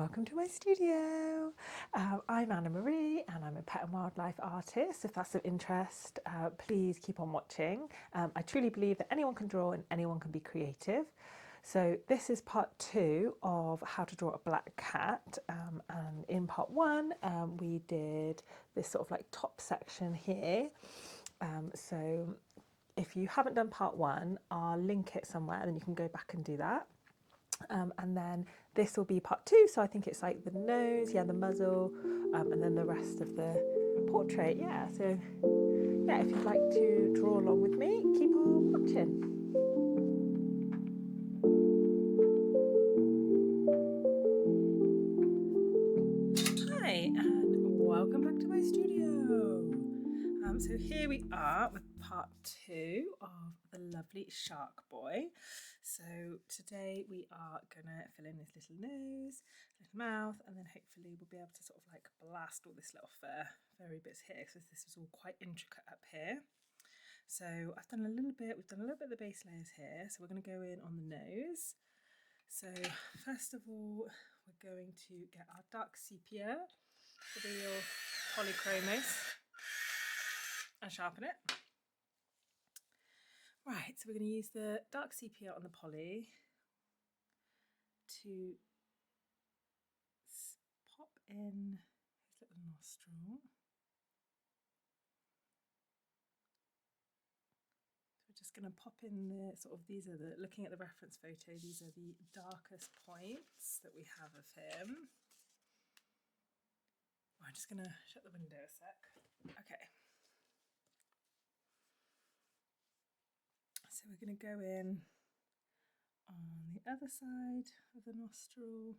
Welcome to my studio. I'm Anna Marie and I'm a pet and wildlife artist. If that's of interest, please keep on watching. I truly believe that anyone can draw and anyone can be creative. So this is part 2 of how to draw a black cat, and in part 1 we did this sort of like top section here. So if you haven't done part 1, I'll link it somewhere and then you can go back and do that. And then this will be part 2, so I think it's like the nose, the muzzle, and then the rest of the portrait. So if you'd like to draw along with me, keep on watching. Hi and welcome back to my studio. So here we are with part 2 of the lovely shark boy. So today we are gonna fill in his little nose, little mouth, and then hopefully we'll be able to sort of like blast all this little furry bits here, because this was all quite intricate up here. So we've done a little bit of the base layers here. So we're gonna go in on the nose. So first of all, we're going to get our dark sepia, the real polychromos, and sharpen it. Right, so we're going to use the dark sepia on the poly to pop in his little nostril. So we're just going to pop in the sort of, these are the, looking at the reference photo, these are the darkest points that we have of him. I'm just going to shut the window a sec. Okay. So we're going to go in on the other side of the nostril.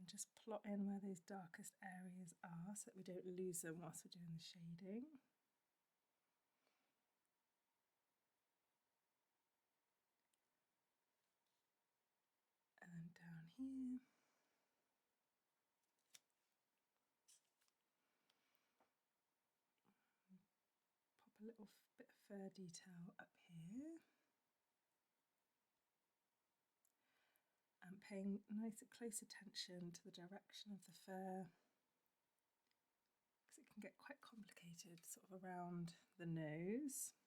And just plot in where those darkest areas are so that we don't lose them whilst we're doing the shading. And then down here. Pop a little bit of fur detail up here. And paying nice close attention to the direction of the fur, because it can get quite complicated sort of around the nose.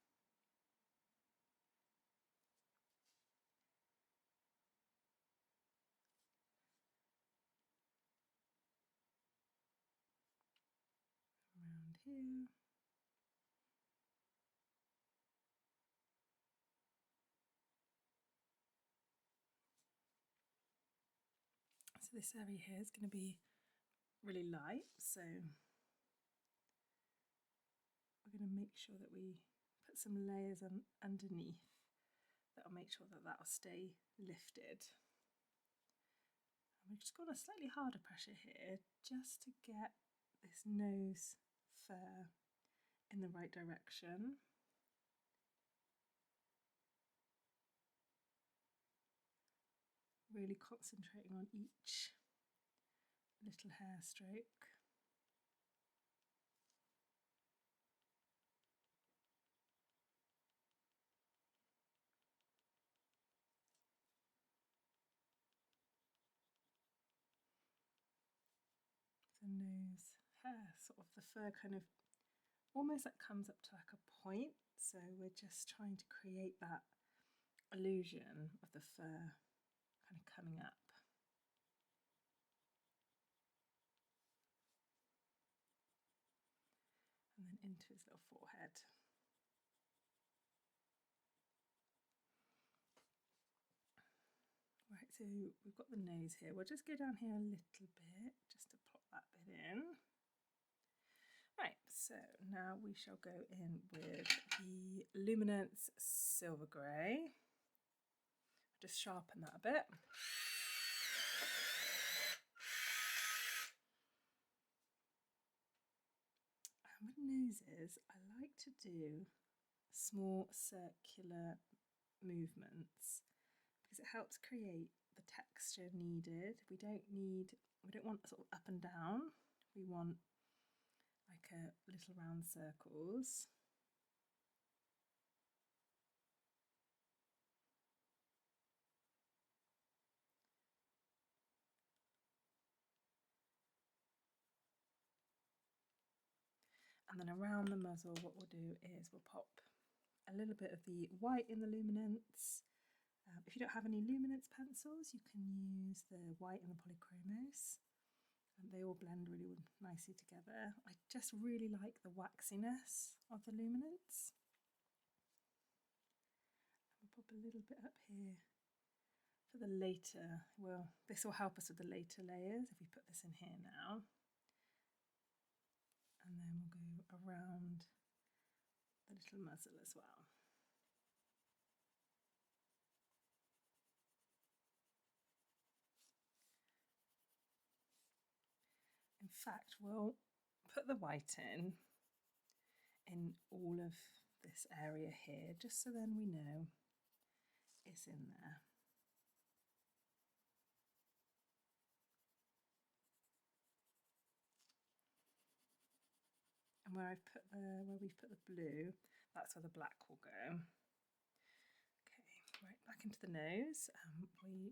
Around here. So this area here is going to be really light, so we're going to make sure that we put some layers on underneath that'll make sure that that'll stay lifted. And we've just got a slightly harder pressure here just to get this nose fur in the right direction. Really concentrating on each little hair stroke. The nose hair, sort of the fur kind of almost like comes up to like a point, so we're just trying to create that illusion of the fur kind of coming up. And then into his little forehead. Right, so we've got the nose here. We'll just go down here a little bit just to plot that bit in. Right, so now we shall go in with the Luminance Silver Grey. Just sharpen that a bit. And with noses, I like to do small circular movements because it helps create the texture needed. We don't want sort of up and down. We want like a little round circles. And then around the muzzle, what we'll do is we'll pop a little bit of the white in the luminance. If you don't have any luminance pencils, you can use the white and the polychromos. And they all blend really nicely together. I just really like the waxiness of the luminance. We'll pop a little bit up here for the later, well, this will help us with the later layers if we put this in here now. And then we'll go around the little muzzle as well. In fact, we'll put the white in all of this area here, just so then we know it's in there. And where we've put the blue, that's where the black will go. Okay, right, back into the nose. We'll go in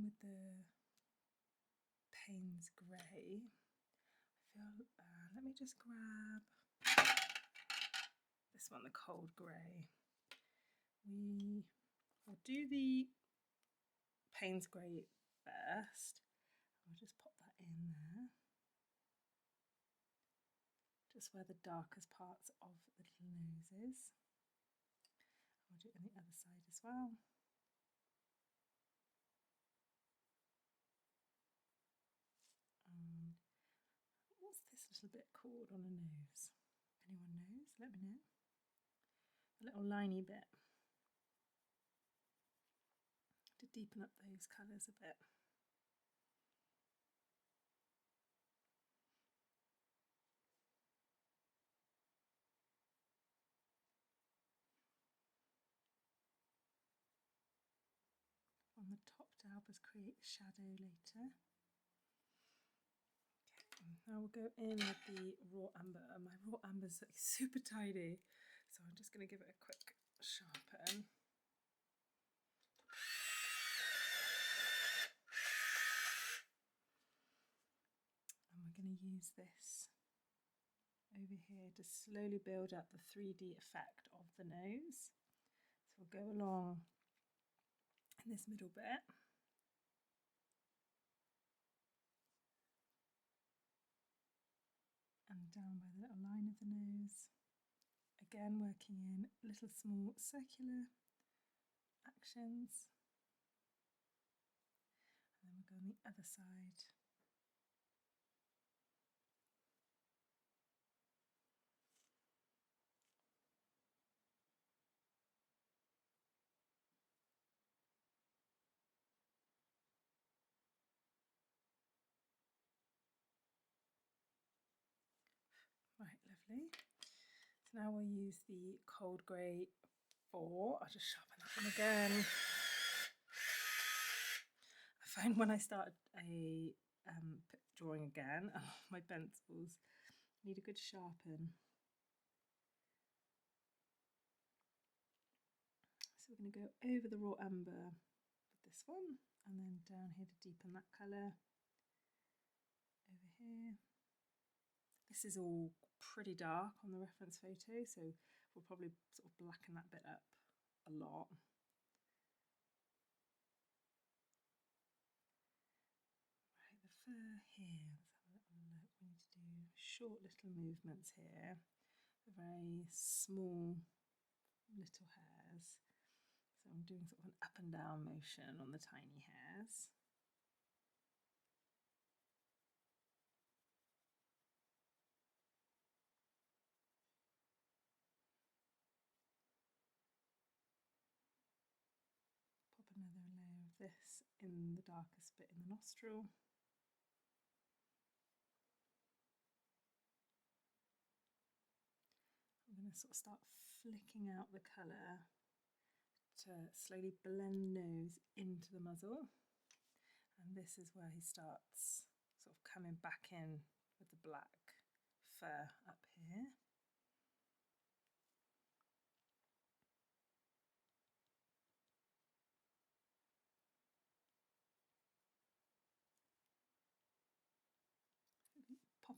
with the Payne's Grey. Let me just grab this one, the Cold Grey. We will do the Payne's Grey first. I'll just pop that in there, just where the darkest parts of the little nose is. I'll do it on the other side as well. And what's this little bit called on a nose? Anyone knows? Let me know. A little liney bit to deepen up those colours a bit. On the top to help us create shadow later. Okay, now we'll go in with the raw umber. My raw umber is like super tiny, so I'm just going to give it a quick sharpen. And we're going to use this over here to slowly build up the 3D effect of the nose. So we'll go along in this middle bit. And down by the little line of the nose. Again, working in little small circular actions. And then we'll go on the other side. Right, lovely. So now we'll use the Cold Grey 4. I'll just sharpen that one again. I find when I start a drawing again, my pencils need a good sharpen. So we're going to go over the raw umber with this one, and then down here to deepen that colour. Over here. This is all pretty dark on the reference photo, so we'll probably sort of blacken that bit up a lot. Right, the fur here, let's have a little look. We need to do short little movements here, very small little hairs. So I'm doing sort of an up and down motion on the tiny hairs. Pop another layer of this in the darkest bit in the nostril. I'm going to sort of start flicking out the colour to slowly blend nose into the muzzle. And this is where he starts sort of coming back in with the black fur up here.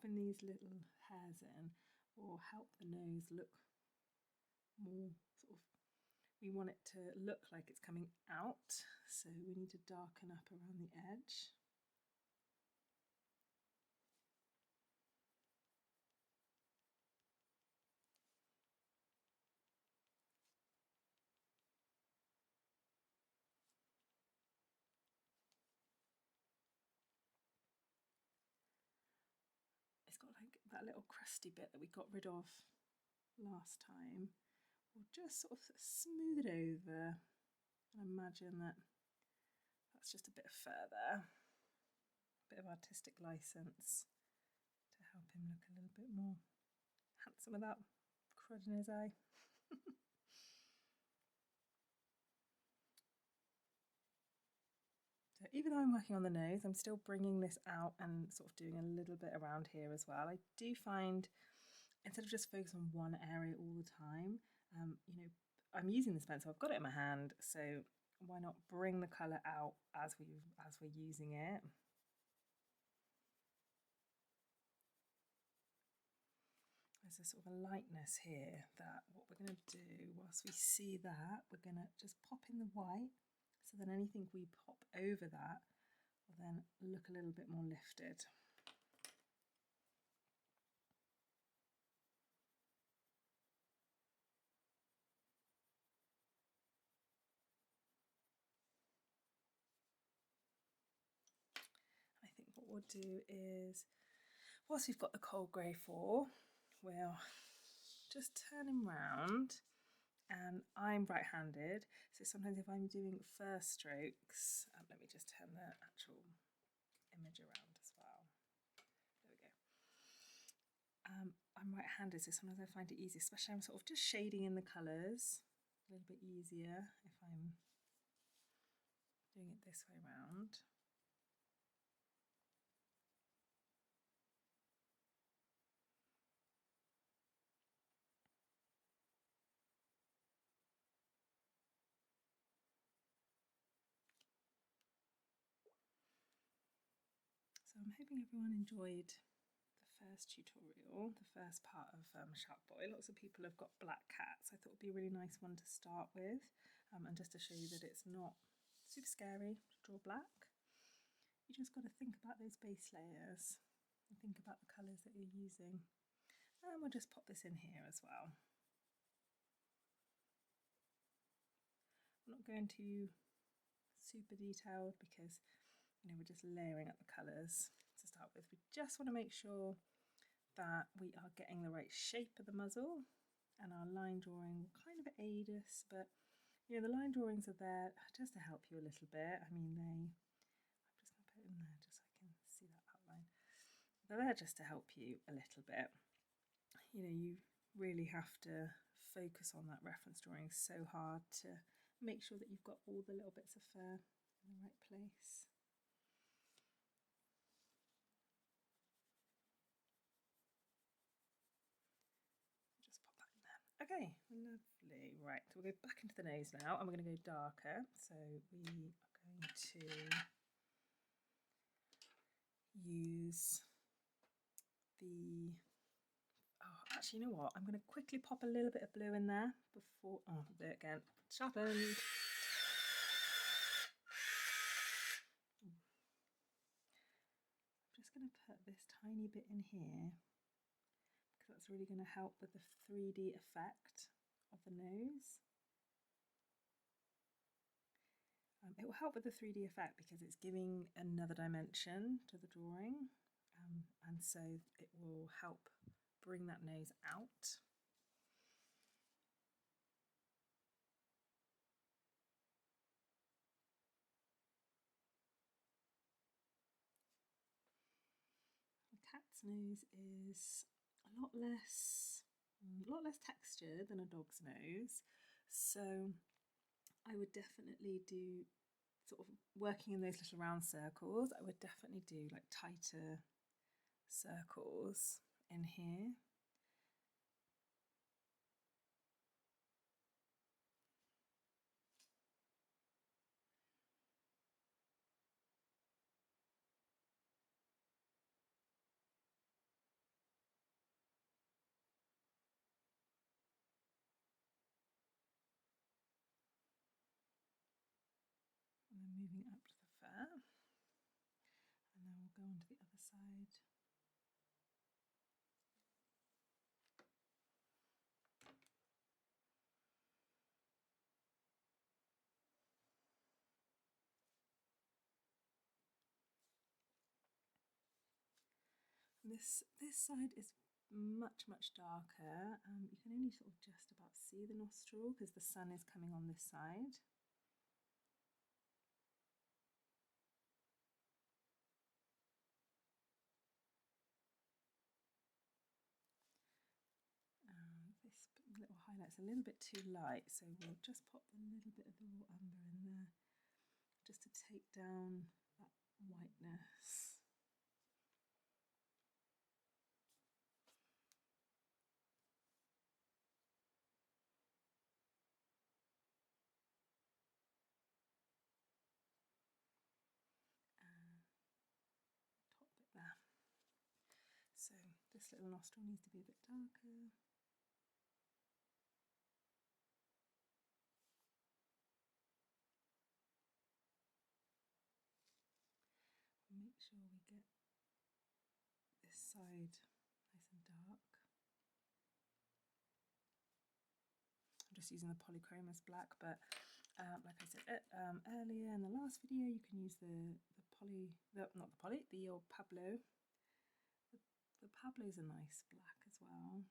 popping these little hairs in will help the nose look more sort of, we want it to look like it's coming out, so we need to darken up around the edge. It's got like that little crusty bit that we got rid of last time. We'll just sort of smooth it over and imagine that that's just a bit of fur there, a bit of artistic license to help him look a little bit more handsome without crud in his eye. So even though I'm working on the nose, I'm still bringing this out and sort of doing a little bit around here as well. I do find, instead of just focus on one area all the time, you know, I'm using this pencil, I've got it in my hand, so why not bring the colour out as we're using it. There's a sort of a lightness here that what we're going to do, whilst we see that, we're going to just pop in the white, so then anything we pop over that will then look a little bit more lifted. I think what we'll do is, whilst we've got the cold grey for, we'll just turn him round, and I'm right-handed, so sometimes if I'm doing first strokes, let me just turn the actual image around as well. There we go. I'm right-handed, so sometimes I find it easy, especially I'm sort of just shading in the colours, a little bit easier if I'm doing it this way round. So I'm hoping everyone enjoyed the first tutorial, the first part of Shark Boy. Lots of people have got black cats. I thought it would be a really nice one to start with, and just to show you that it's not super scary to draw black. You just got to think about those base layers and think about the colours that you're using. And we'll just pop this in here as well. I'm not going too super detailed because, you know, we're just layering up the colours to start with. We just want to make sure that we are getting the right shape of the muzzle, and our line drawing will kind of aid us, but you know, the line drawings are there just to help you a little bit. I mean, I'm just going to put it in there just so I can see that outline. They're there just to help you a little bit. You know, you really have to focus on that reference drawing so hard to make sure that you've got all the little bits of fur in the right place. Just pop that in there. Okay, lovely. Right, so we'll go back into the nose now, and we're going to go darker. So we are going to use the, oh, actually, you know what? I'm going to quickly pop a little bit of blue in there before, oh, I'll do it again. Sharpened. I'm just going to put this tiny bit in here because that's really going to help with the 3D effect of the nose. It will help with the 3D effect because it's giving another dimension to the drawing, and so it will help bring that nose out. The cat's nose is a lot less textured than a dog's nose, so I would definitely do, sort of working in those little round circles, I would definitely do like tighter circles in here. onto the other side. This side is much darker. You can only sort of just about see the nostril because the sun is coming on this side. This little highlight's a little bit too light, so we'll just pop a little bit of the raw umber in there just to take down that whiteness. Top bit there. So this little nostril needs to be a bit darker. Make sure we get this side nice and dark. I'm just using the polychromos black, but like I said earlier in the last video, you can use the Pablo. The Pablo's a nice black as well,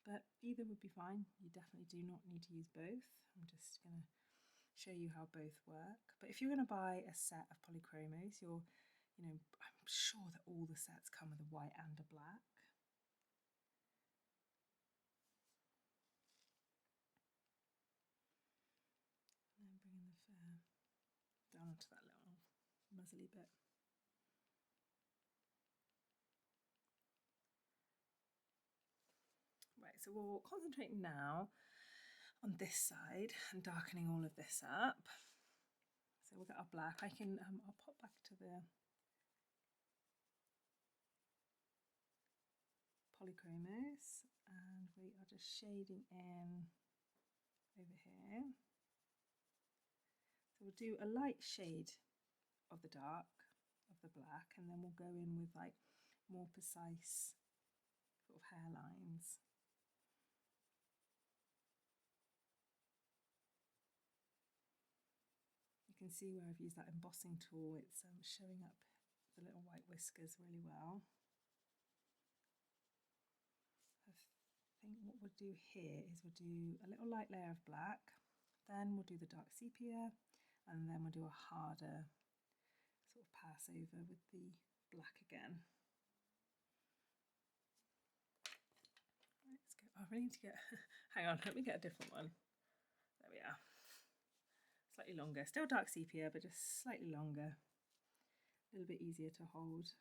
but either would be fine. You definitely do not need to use both. I'm just going to show you how both work. But if you're going to buy a set of polychromos, I'm sure that all the sets come with a white and a black. And then bringing the fur down onto that little muzzly bit. Right, so we'll concentrate now on this side and darkening all of this up. So we'll get our black. I'll pop back to the polychromos and we are just shading in over here. So we'll do a light shade of the dark, of the black, and then we'll go in with like more precise sort of hairlines. You can see where I've used that embossing tool, it's showing up the little white whiskers really well. I think what we'll do here is we'll do a little light layer of black, then we'll do the dark sepia, and then we'll do a harder sort of pass over with the black again. Right, let's go. Oh, I really need to get, hang on, let me get a different one. There we are. Slightly longer, still dark sepia, but just slightly longer. A little bit easier to hold.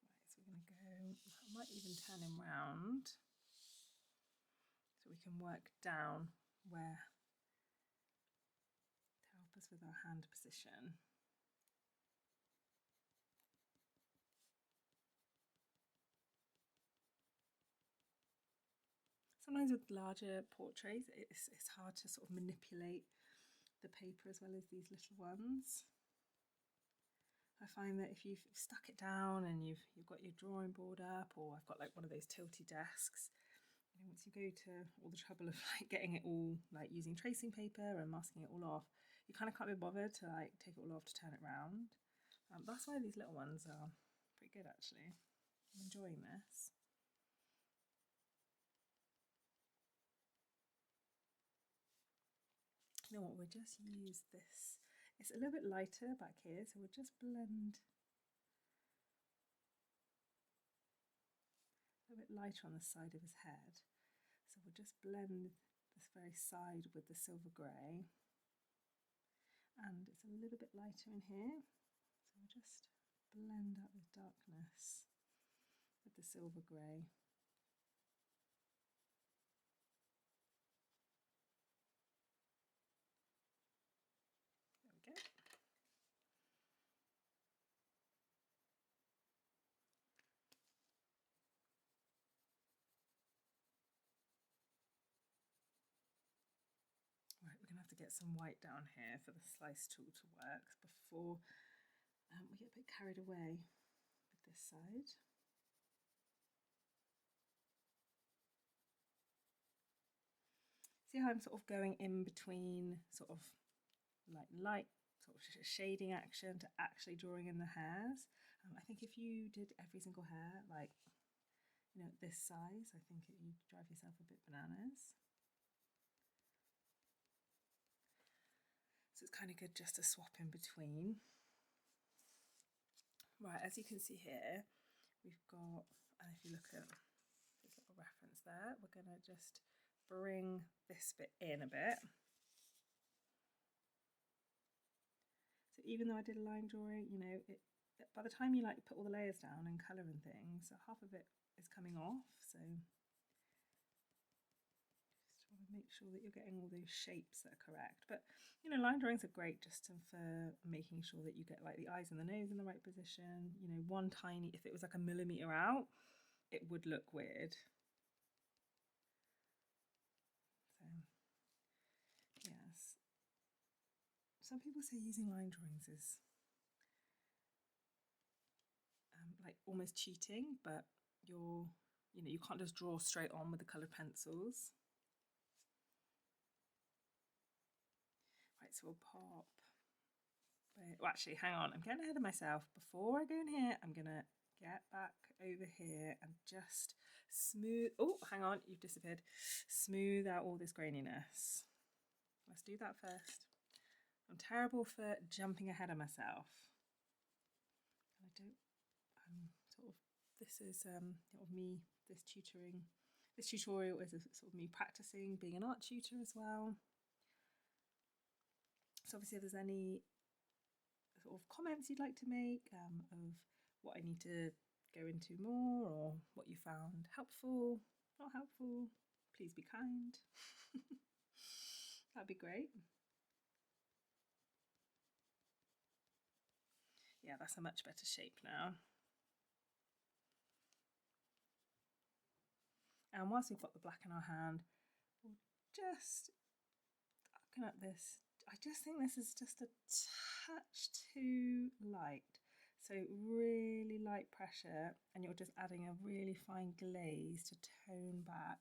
Right, so we're going to go, I might even turn him round so we can work down where to help us with our hand position. Sometimes with larger portraits, it's hard to sort of manipulate the paper as well as these little ones. I find that if you've stuck it down and you've got your drawing board up, or I've got like one of those tilty desks, once you go to all the trouble of like getting it all, like using tracing paper and masking it all off, you kind of can't be bothered to like take it all off to turn it round. That's why these little ones are pretty good actually. I'm enjoying this. You know what, we'll just use this. It's a little bit lighter back here, so we'll just blend a bit lighter on the side of his head. So we'll just blend this very side with the silver grey. And it's a little bit lighter in here. So we'll just blend out the darkness with the silver grey. There we go. get some white down here for the slice tool to work before we get a bit carried away with this side. See how I'm sort of going in between sort of like light sort of shading action to actually drawing in the hairs. I think if you did every single hair like, you know, this size, I think you'd drive yourself a bit bananas. So it's kind of good just to swap in between. Right, as you can see here, we've got, and if you look at this little reference there, we're going to just bring this bit in a bit. So even though I did a line drawing, you know, by the time you like put all the layers down and colour and things, so half of it is coming off. So just want to make sure that you're getting all those shapes that are correct. But you know, line drawings are great just for making sure that you get like the eyes and the nose in the right position. You know, one tiny, if it was like a millimetre out, it would look weird. So yes. Some people say using line drawings is like almost cheating, but you know, you can't just draw straight on with the coloured pencils. Right, so we'll pop. Well, actually, hang on, I'm getting ahead of myself. Before I go in here, I'm gonna get back over here and just smooth. Oh, hang on, you've disappeared. Smooth out all this graininess. Let's do that first. I'm terrible for jumping ahead of myself. I don't, sort of, this is sort of me, this tutorial is sort of me practicing being an art tutor as well. So obviously if there's any sort of comments you'd like to make of what I need to go into more, or what you found helpful, not helpful, please be kind. That'd be great. Yeah, that's a much better shape now. And whilst we've got the black in our hand, we'll just looking at this, I just think this is just a touch too light. So really light pressure, and you're just adding a really fine glaze to tone back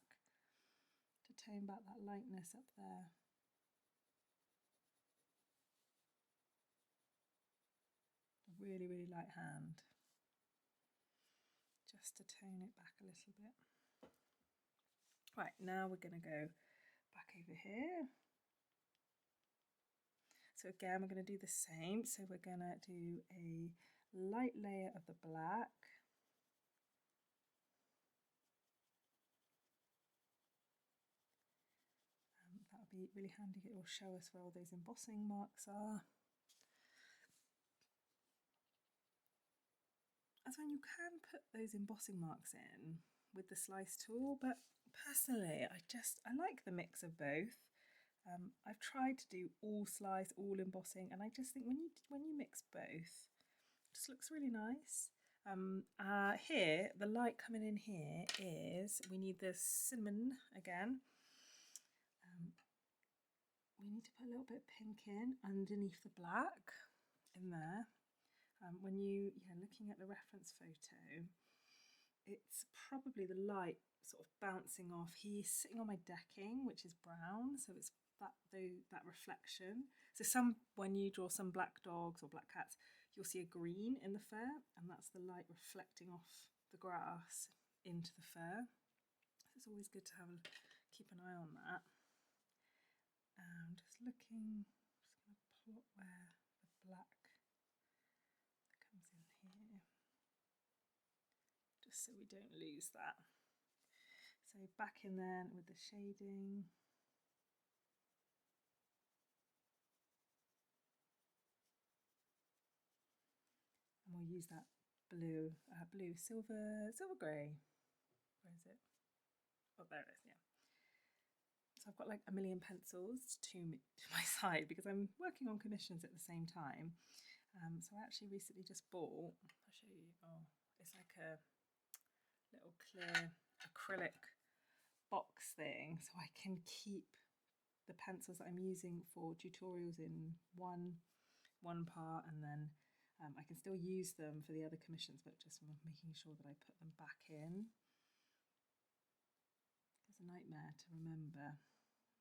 that lightness up there. A really, really light hand, just to tone it back a little bit. Right, now we're going to go back over here. So again, we're going to do the same. So we're going to do a light layer of the black. That would be really handy. It will show us where all those embossing marks are. As when you can put those embossing marks in with the slice tool, but personally, I like the mix of both. I've tried to do all slice, all embossing, and I just think when you mix both, it just looks really nice. Here, the light coming in here is, we need the cinnamon again. We need to put a little bit of pink in underneath the black in there. When looking at the reference photo, it's probably the light sort of bouncing off. He's sitting on my decking, which is brown, so it's that reflection. So when you draw some black dogs or black cats, you'll see a green in the fur, and that's the light reflecting off the grass into the fur. So it's always good to keep an eye on that. Just going to plot where the black comes in here, just so we don't lose that. So back in there with the shading. And we'll use that blue silver grey. Where is it? Oh, there it is, yeah. So I've got like a million pencils to my side because I'm working on commissions at the same time. So I actually recently just bought, I'll show you, it's like a little clear acrylic box thing, so I can keep the pencils that I'm using for tutorials in one part, and then I can still use them for the other commissions, but just making sure that I put them back in. It's a nightmare to remember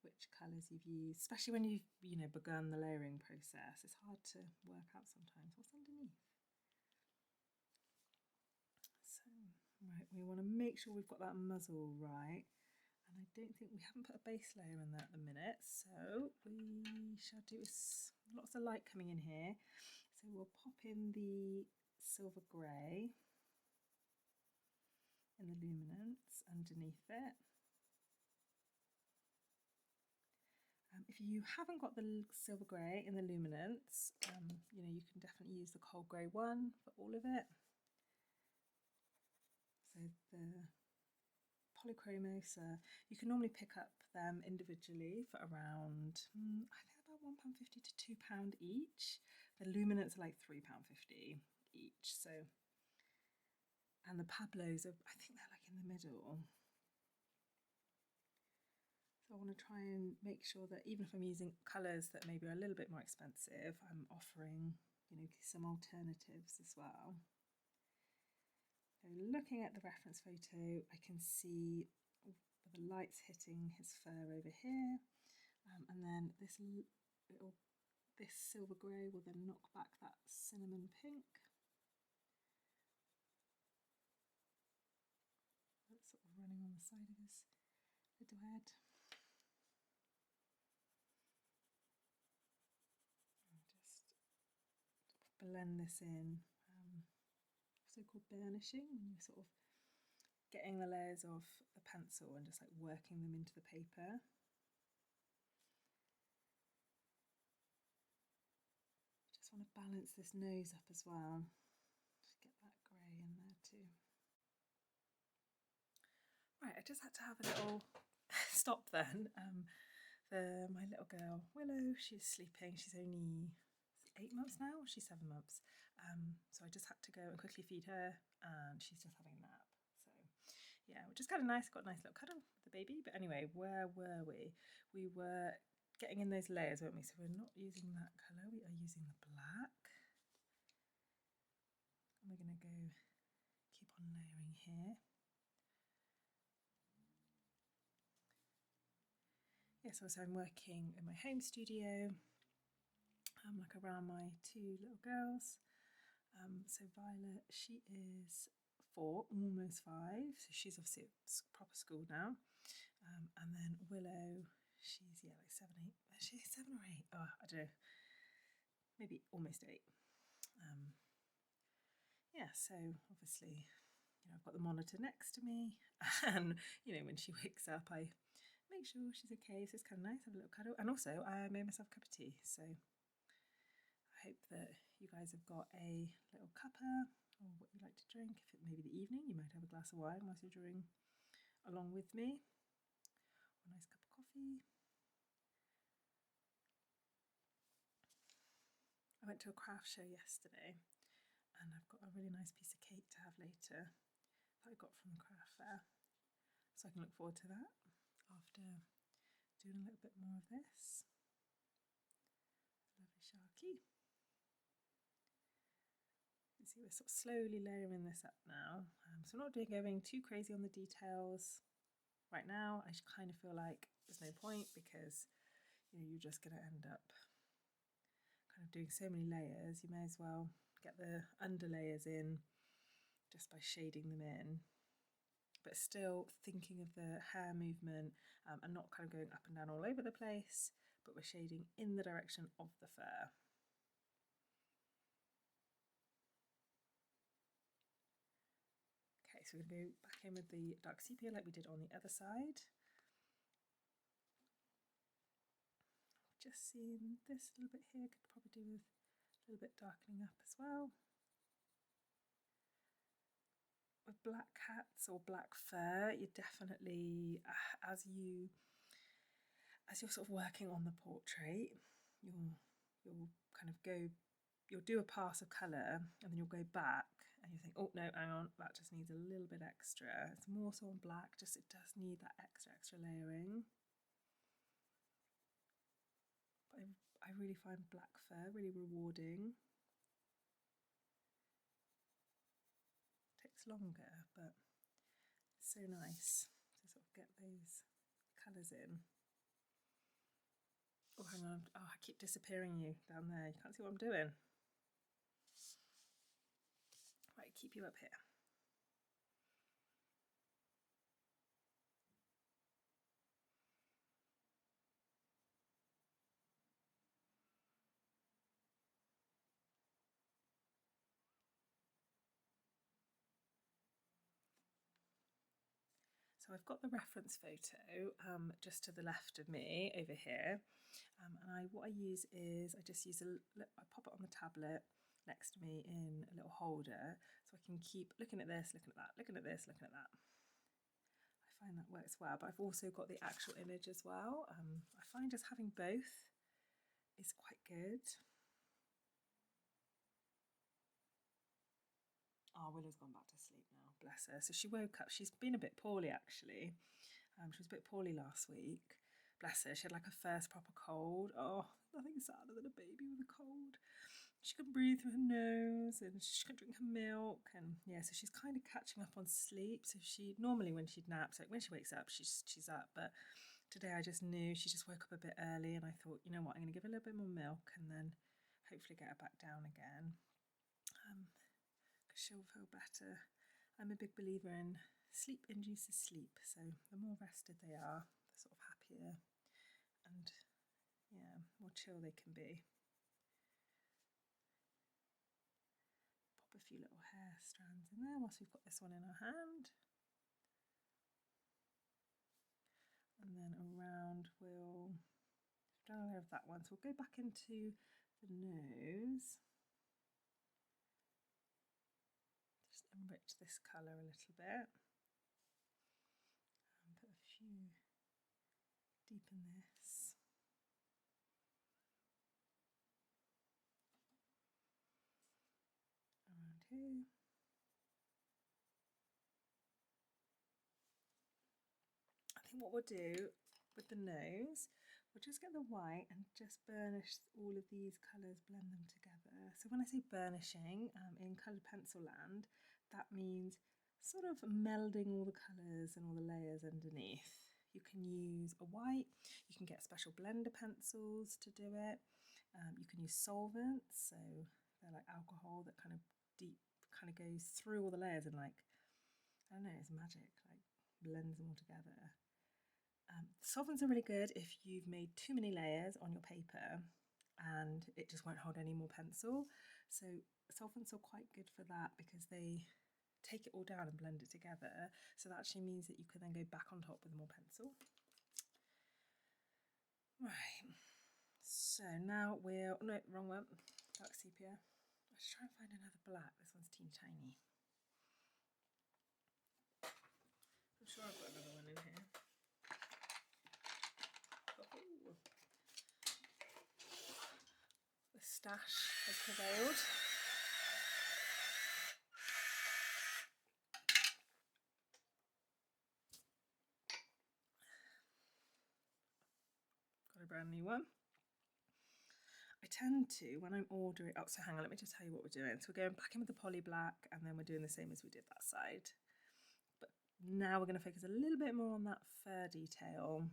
which colours you've used, especially when you've begun the layering process. It's hard to work out sometimes what's underneath. So, right, we want to make sure we've got that muzzle right. And I don't think we haven't put a base layer in there at the minute, so we shall do lots of light coming in here. So we'll pop in the Silver Grey in the luminance underneath it. If you haven't got the Silver Grey in the luminance, you can definitely use the Cold Grey one for all of it. So the Polychromos, you can normally pick up them individually for around, I think about £1.50 to £2 each. The luminance are like £3.50 each. So, and the Pablos are, I think they're like in the middle. So I want to try and make sure that even if I'm using colours that maybe are a little bit more expensive, I'm offering, some alternatives as well. So looking at the reference photo, I can see the light's hitting his fur over here, and then this Silver Grey will then knock back that cinnamon pink. That's sort of running on the side of his little head. And just blend this in. Also called burnishing, when you're sort of getting the layers of the pencil and just like working them into the paper. Just want to balance this nose up as well. Just get that grey in there too. Right, I just had to have a little stop then. For my little girl Willow, she's sleeping. She's only 8 months now, she's 7 months. So I just had to go and quickly feed her, and she's just having a nap. So yeah, which is kind of nice. Got a nice little cuddle with the baby. But anyway, where were we? We were getting in those layers, weren't we? So we're not using that colour, we are using the black. And we're going to go keep on layering here. Yes, so I'm working in my home studio, like around my 2 little girls. So Violet, she is 4, almost 5, so she's obviously at proper school now. And then Willow, she's like 7, 8. She's 7 or 8. Oh, I don't know. Maybe almost 8. Yeah, so obviously, I've got the monitor next to me, and when she wakes up, I make sure she's okay. So it's kind of nice, have a little cuddle. And also, I made myself a cup of tea. So I hope that you guys have got a little cuppa, or what you like to drink. If it may be the evening, you might have a glass of wine whilst you're drawing along with me, or a nice cup of coffee. I went to a craft show yesterday, and I've got a really nice piece of cake to have later that I got from the craft fair, so I can look forward to that after doing a little bit more of this. Lovely Sharky. You see, we're sort of slowly layering this up now. So I'm not going too crazy on the details right now. I kind of feel like there's no point, because you're just going to end up kind of doing so many layers. You may as well get the under layers in just by shading them in, but still thinking of the hair movement, and not kind of going up and down all over the place, but we're shading in the direction of the fur. Okay, so we're going to go back in with the dark sepia like we did on the other side. Just seeing this little bit here, could probably do with a little bit darkening up as well. With black cats or black fur, you definitely, as you're sort of working on the portrait, you'll kind of you'll do a pass of colour, and then you'll go back and you think, oh no, hang on, that just needs a little bit extra. It's more so on black, just it does need that extra layering. But I really find black fur really rewarding. Takes longer, but it's so nice to sort of get those colours in. Oh, hang on. Oh, I keep disappearing you down there. You can't see what I'm doing. Right, keep you up here. So I've got the reference photo just to the left of me over here, and what I use is I just use I pop it on the tablet next to me in a little holder, so I can keep looking at this, looking at that, looking at this, looking at that. I find that works well, but I've also got the actual image as well. I find just having both is quite good. Oh, Willow's gone back to sleep now, bless her. So she woke up. She's been a bit poorly, actually. She was a bit poorly last week. Bless her. She had like a first proper cold. Oh, nothing sadder than a baby with a cold. She couldn't breathe through her nose and she couldn't drink her milk. And yeah, so she's kind of catching up on sleep. So she normally when she'd nap, so when she wakes up, she's up. But today I just knew she just woke up a bit early, and I thought, you know what, I'm going to give her a little bit more milk and then hopefully get her back down again. Because she'll feel better. I'm a big believer in sleep induces sleep, so the more rested they are, the sort of happier and yeah, more chill they can be. Pop a few little hair strands in there whilst we've got this one in our hand. And then around we'll done a layer of that one, so we'll go back into the nose. Just enrich this colour a little bit. And put a few, deepen this. Around here. I think what we'll do with the nose, we'll just get the white and just burnish all of these colours, blend them together. So when I say burnishing in coloured pencil land, that means sort of melding all the colours and all the layers underneath. You can use a white, you can get special blender pencils to do it. You can use solvents, so they're like alcohol that kind of goes through all the layers and like, I don't know, it's magic, like blends them all together. Solvents are really good if you've made too many layers on your paper and it just won't hold any more pencil. So solvents are quite good for that because they take it all down and blend it together. So that actually means that you can then go back on top with more pencil. Right, so now we'll, no, wrong one, dark sepia. Let's try and find another black. This one's teeny tiny. I'm sure I've got another one in here. Oh. The stash has prevailed. Got a brand new one. I tend to, when I'm ordering, oh, so hang on, let me just tell you what we're doing. So we're going back in with the poly black and then we're doing the same as we did that side. But now we're going to focus a little bit more on that fur detail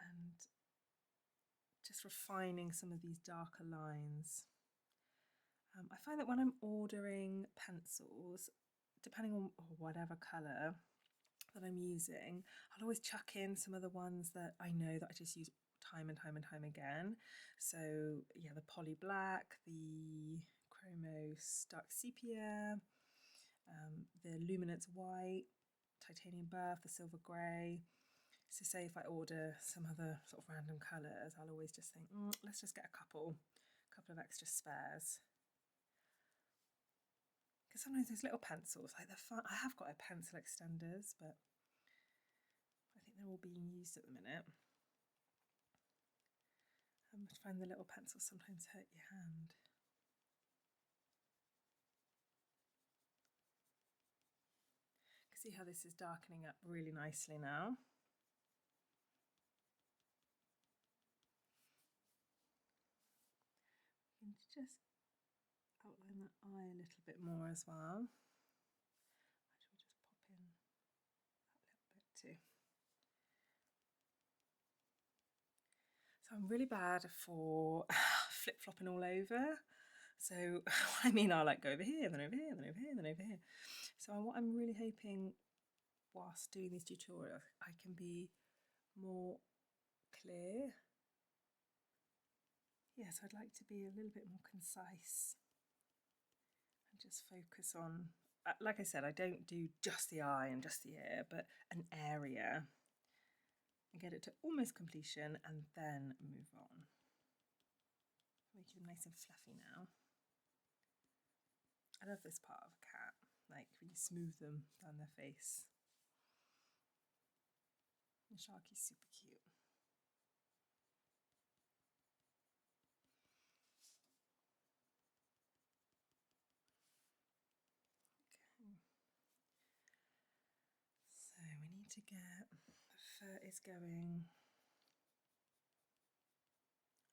and just refining some of these darker lines. I find that when I'm ordering pencils, depending on whatever colour that I'm using, I'll always chuck in some of the ones that I know that I just use time and time and time again. So yeah, the poly black, the chromos dark sepia, the luminance white, titanium buff, the silver grey. So say if I order some other sort of random colours, I'll always just think, let's just get a couple of extra spares. Because sometimes those little pencils, like they're fun. I have got a pencil extenders, but I think they're all being used at the minute. I find the little pencils sometimes hurt your hand. You can see how this is darkening up really nicely now. just outline that eye a little bit more as well. Actually, just pop in that little bit too. So I'm really bad for flip-flopping all over. So I mean, I'll like go over here, then over here, then over here, then over here. So what I'm really hoping whilst doing these tutorials, I can be more clear. Yes, I'd like to be a little bit more concise and just focus on, like I said, I don't do just the eye and just the ear, but an area and get it to almost completion and then move on. Make them nice and fluffy now. I love this part of a cat, like when you smooth them down their face. The Sharky's super cute. Okay. So we need to get, the fur is going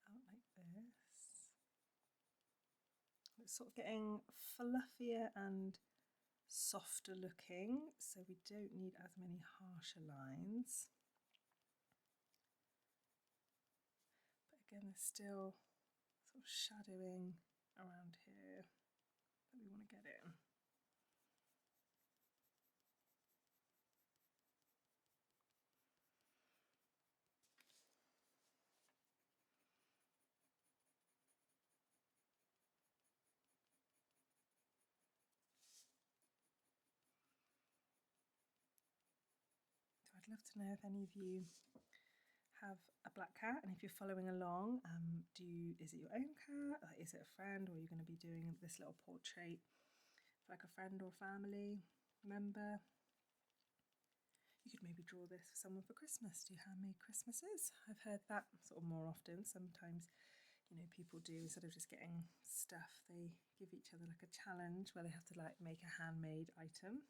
out like this. It's sort of getting fluffier and softer looking, so we don't need as many harsher lines. But again, there's still sort of shadowing around here that we want to get in. So I'd love to know if any of you have a black cat, and if you're following along, is it your own cat? Like, is it a friend, or are you going to be doing this little portrait for like a friend or family member? You could maybe draw this for someone for Christmas. Do handmade Christmases? I've heard that sort of more often. Sometimes, you know, people do, instead of just getting stuff, they give each other like a challenge where they have to like make a handmade item.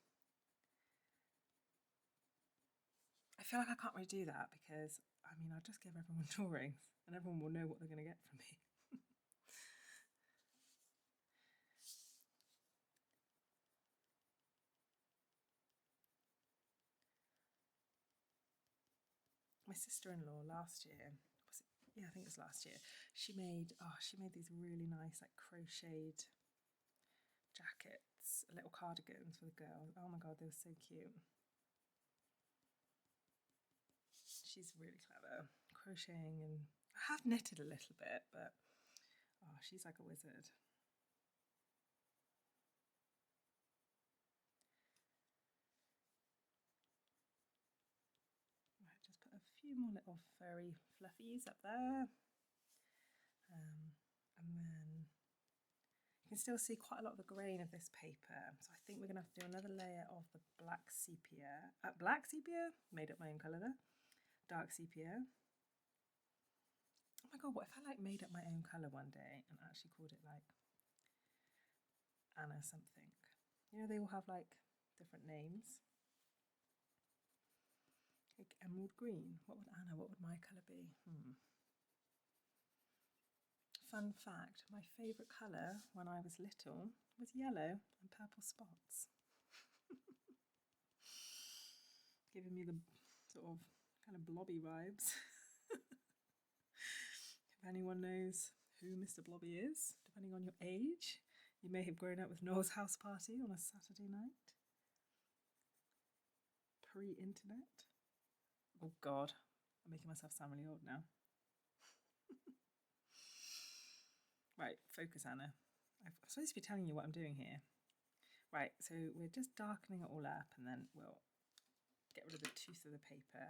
I feel like I can't really do that because, I mean, I'll just give everyone drawings and everyone will know what they're going to get from me. My sister-in-law last year, was it? Yeah, I think it was last year. She made these really nice like crocheted jackets, little cardigans for the girls. Oh my god, they were so cute. She's really clever crocheting, and I have knitted a little bit, but oh, she's like a wizard. Right, just put a few more little furry fluffies up there, and then you can still see quite a lot of the grain of this paper. So I think we're going to have to do another layer of the black sepia. Black sepia? Made up my own colour there. Dark sepia. Oh my god, what if I like made up my own colour one day and actually called it like Anna something? You know, they all have like different names. Like emerald green. What would my colour be? Fun fact, my favourite colour when I was little was yellow and purple spots. Giving me the sort of kind of blobby vibes. If anyone knows who Mr. Blobby is, depending on your age, you may have grown up with Noel's house party on a Saturday night. Pre-internet. Oh god, I'm making myself sound really old now. Right, focus, Anna. I'm supposed to be telling you what I'm doing here. Right, so we're just darkening it all up and then we'll get rid of the tooth of the paper.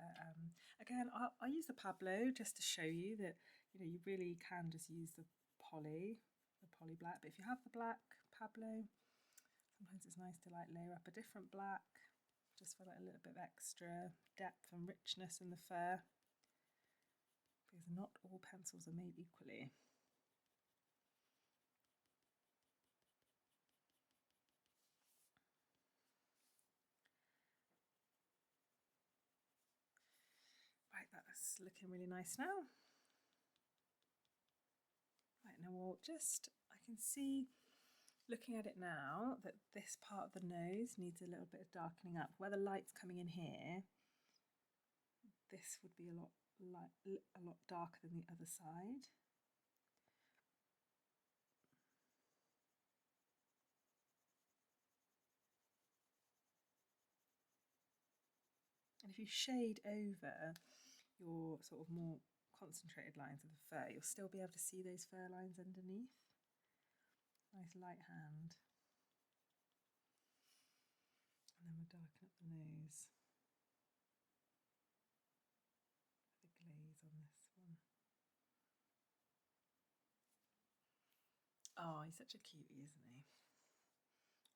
Again, I'll use the Pablo just to show you that, you know, you really can just use the poly black. But if you have the black Pablo, sometimes it's nice to like layer up a different black just for like a little bit of extra depth and richness in the fur, because not all pencils are made equally. Right, that's looking really nice now. Right, now we'll just, I can see, looking at it now, that this part of the nose needs a little bit of darkening up. Where the light's coming in here, this would be a lot darker than the other side. And if you shade over your sort of more concentrated lines of the fur, you'll still be able to see those fur lines underneath. Nice light hand. And then we'll darken up the nose. The glaze on this one. Oh, he's such a cutie, isn't he?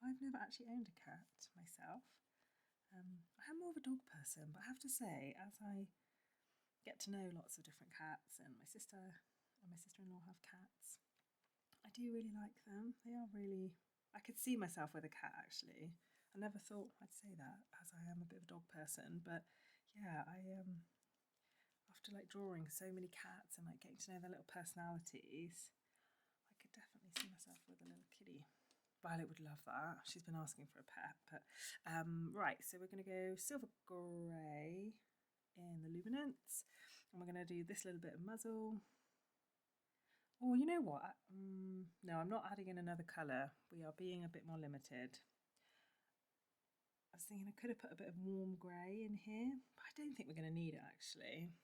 I've never actually owned a cat myself. I am more of a dog person, but I have to say, as I get to know lots of different cats, and my sister and my sister-in-law have cats, I do really like them. They are really... I could see myself with a cat, actually. I never thought I'd say that, as I am a bit of a dog person, but yeah, after like drawing so many cats and like getting to know their little personalities, I could definitely see myself with a little kitty. Violet would love that. She's been asking for a pet. But right, so we're going to go Silver Grey in the luminance, and we're going to do this little bit of muzzle. Oh, you know what? No, I'm not adding in another colour. We are being a bit more limited. I was thinking I could have put a bit of warm grey in here, but I don't think we're going to need it actually.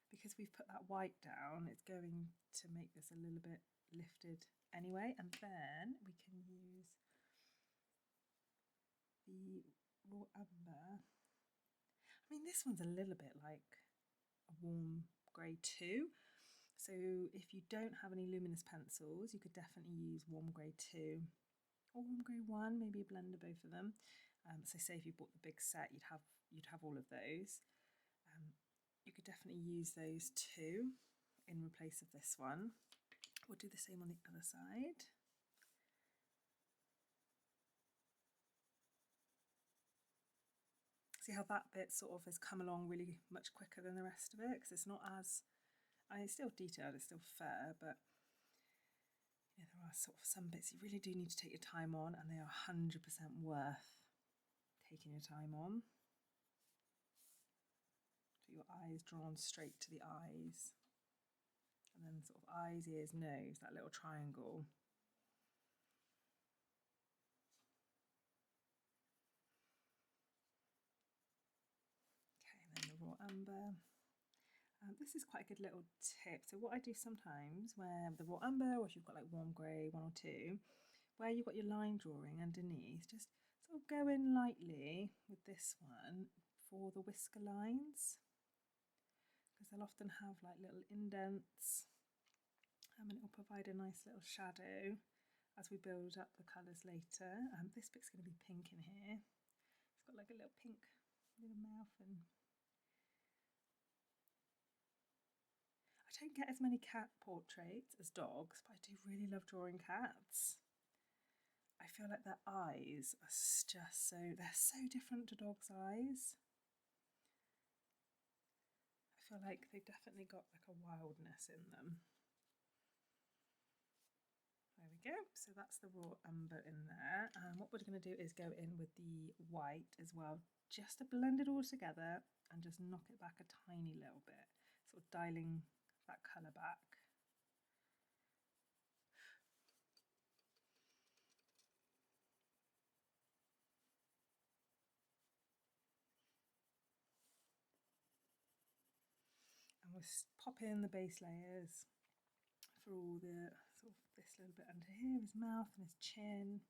Because we've put that white down, it's going to make this a little bit lifted anyway, and then we can use the raw umber. I mean, this one's a little bit like a warm grey too, so if you don't have any luminous pencils, you could definitely use warm grey 2 or warm grey 1, maybe a blend of both of them. So say if you bought the big set, you'd have all of those. You could definitely use those 2 in place of this one. We'll do the same on the other side. See how that bit sort of has come along really much quicker than the rest of it, because it's not as, it's still detailed, it's still fair, but you know, there are sort of some bits you really do need to take your time on, and they are 100% worth taking your time on. So your eyes drawn straight to the eyes, and then sort of eyes, ears, nose, that little triangle. Okay, and then the raw umber. This is quite a good little tip. So what I do sometimes, where the raw umber, or if you've got like warm grey 1 or 2, where you've got your line drawing underneath, just sort of go in lightly with this one for the whisker lines, because they'll often have like little indents, and it will provide a nice little shadow as we build up the colours later. This bit's going to be pink in here. It's got like a little pink little mouth, and I don't get as many cat portraits as dogs, but I do really love drawing cats. I feel like their eyes are just they're so different to dogs' eyes. I feel like they've definitely got like a wildness in them. There we go, so that's the raw umber in there. And what we're going to do is go in with the white as well, just to blend it all together and just knock it back a tiny little bit, sort of dialing that colour back. And we'll pop in the base layers for all the sort of this little bit under here, his mouth and his chin.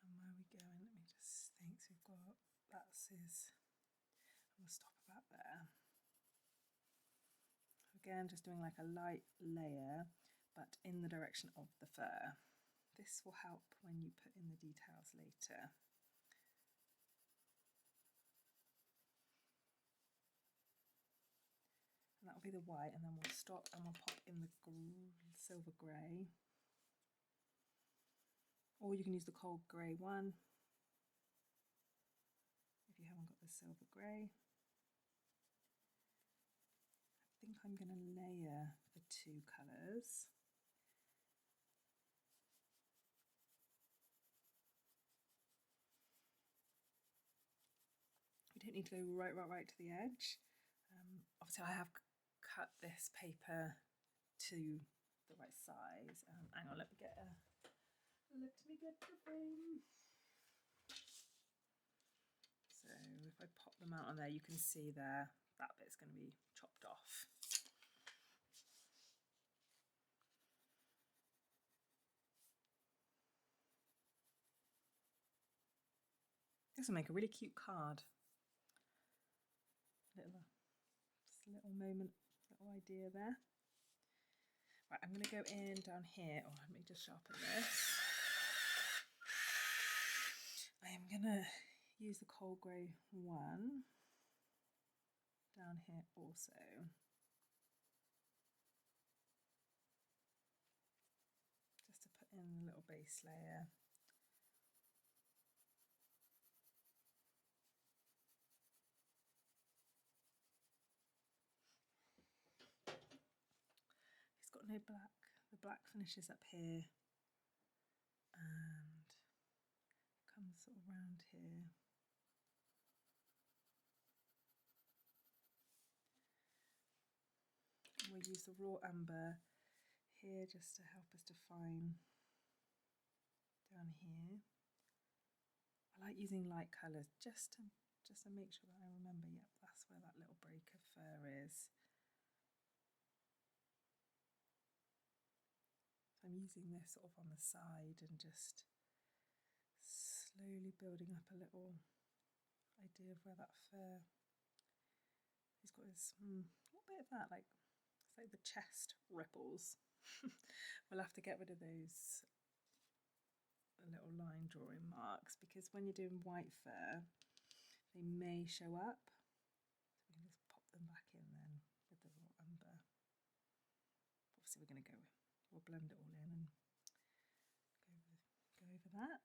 And where are we going? Let me just think. So we've got, that's his, and we'll stop about there. Again, just doing like a light layer, but in the direction of the fur. This will help when you put in the details later. And that will be the white, and then we'll stop and we'll pop in the silver grey. Or you can use the cold grey one if you haven't got the Silver Grey. I think I'm going to layer the two colours. We don't need to go right to the edge. Obviously I have cut this paper to the right size. Hang on, let me get the frame. So if I pop them out on there, you can see there, that bit's going to be chopped off. This will make a really cute card. Just a little moment, little idea there. Right, I'm going to go in down here. Oh, let me just sharpen this. I am going to use the coal grey one down here also. Just to put in a little base layer. It's got no black. The black finishes up here and comes sort of round here. And we'll use the raw umber here just to help us define down here. I like using light colours just to make sure that I remember, yep, that's where that little break of fur is. So I'm using this sort of on the side and just slowly building up a little idea of where that fur. He's got his what bit of that, like it's like the chest ripples. We'll have to get rid of those little line drawing marks because when you're doing white fur they may show up, so we can just pop them back in then with the raw umber. Obviously we'll blend it all in and go over that.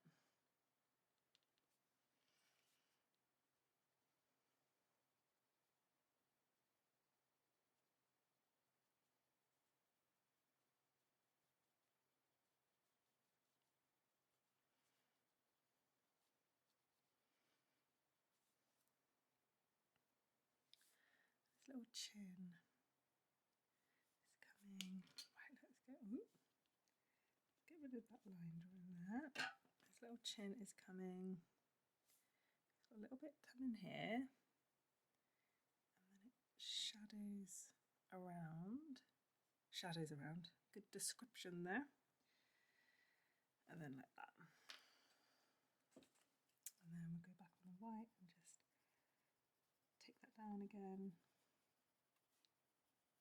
Little chin is coming. Right, let's go. Ooh. Get rid of that line drawing there. This little chin is coming. It's got a little bit coming here, and then it shadows around. Shadows around. Good description there. And then like that. And then we'll go back on the white and just take that down again.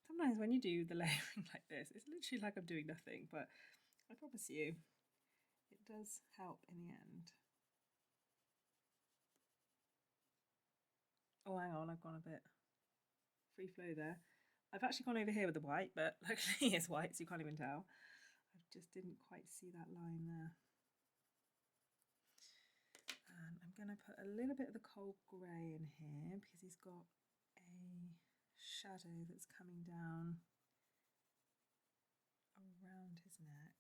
Sometimes when you do the layering like this, it's literally like I'm doing nothing, but I promise you, it does help in the end. Oh, hang on, I've gone a bit free flow there. I've actually gone over here with the white, but luckily it's white, so you can't even tell. I just didn't quite see that line there. And I'm going to put a little bit of the coal grey in here because he's got a shadow that's coming down around his neck.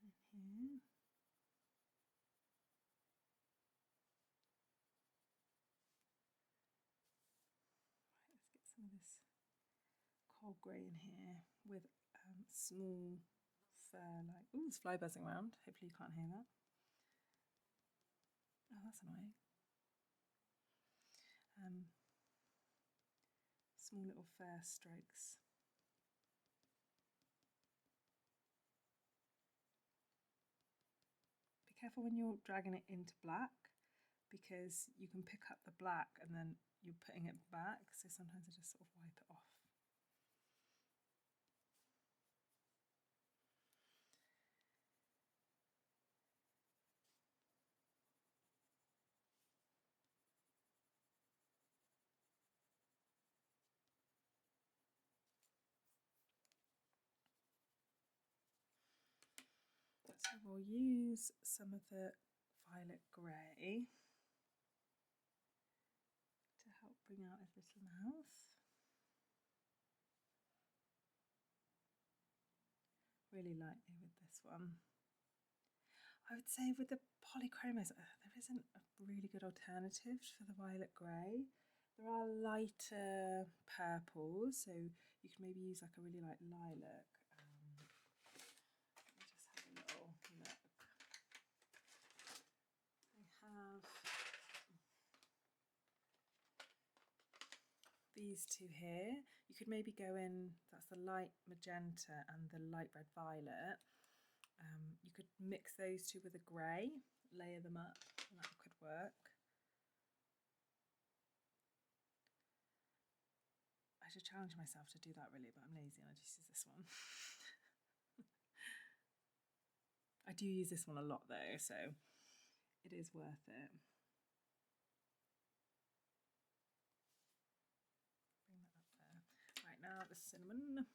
And in here. Right, let's get some of this coal grey in here with small fur like, ooh, there's fly buzzing around. Hopefully you can't hear that. Oh, that's annoying. Small little fur strokes. Be careful when you're dragging it into black because you can pick up the black and then you're putting it back, so sometimes I just sort of wipe it off. So we'll use some of the Violet Grey to help bring out his little mouth. Really lightly with this one. I would say with the polychromos, there isn't a really good alternative for the Violet Grey. There are lighter purples, so you can maybe use like a really light lilac. Let me just have a little look. I have these two here. You could maybe go in, that's the light magenta and the light red violet. You could mix those two with a grey, layer them up, and that could work. I should challenge myself to do that really, but I'm lazy and I just use this one. I do use this one a lot though, so it is worth it. Bring that up there. Right, now the cinnamon.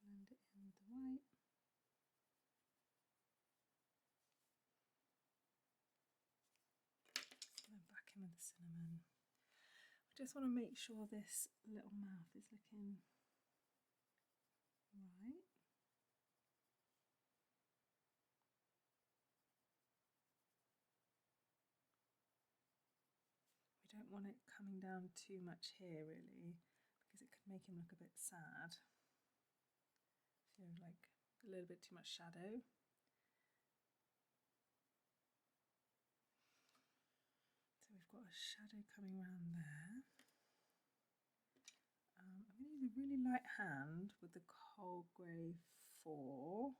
Blend it in with the white. And then back in with the cinnamon. I just want to make sure this little mouth is looking right. We don't want it coming down too much here really, because it could make him look a bit sad. So like a little bit too much shadow. So we've got a shadow coming around there. I'm going to use a really light hand with the Cold Grey 4.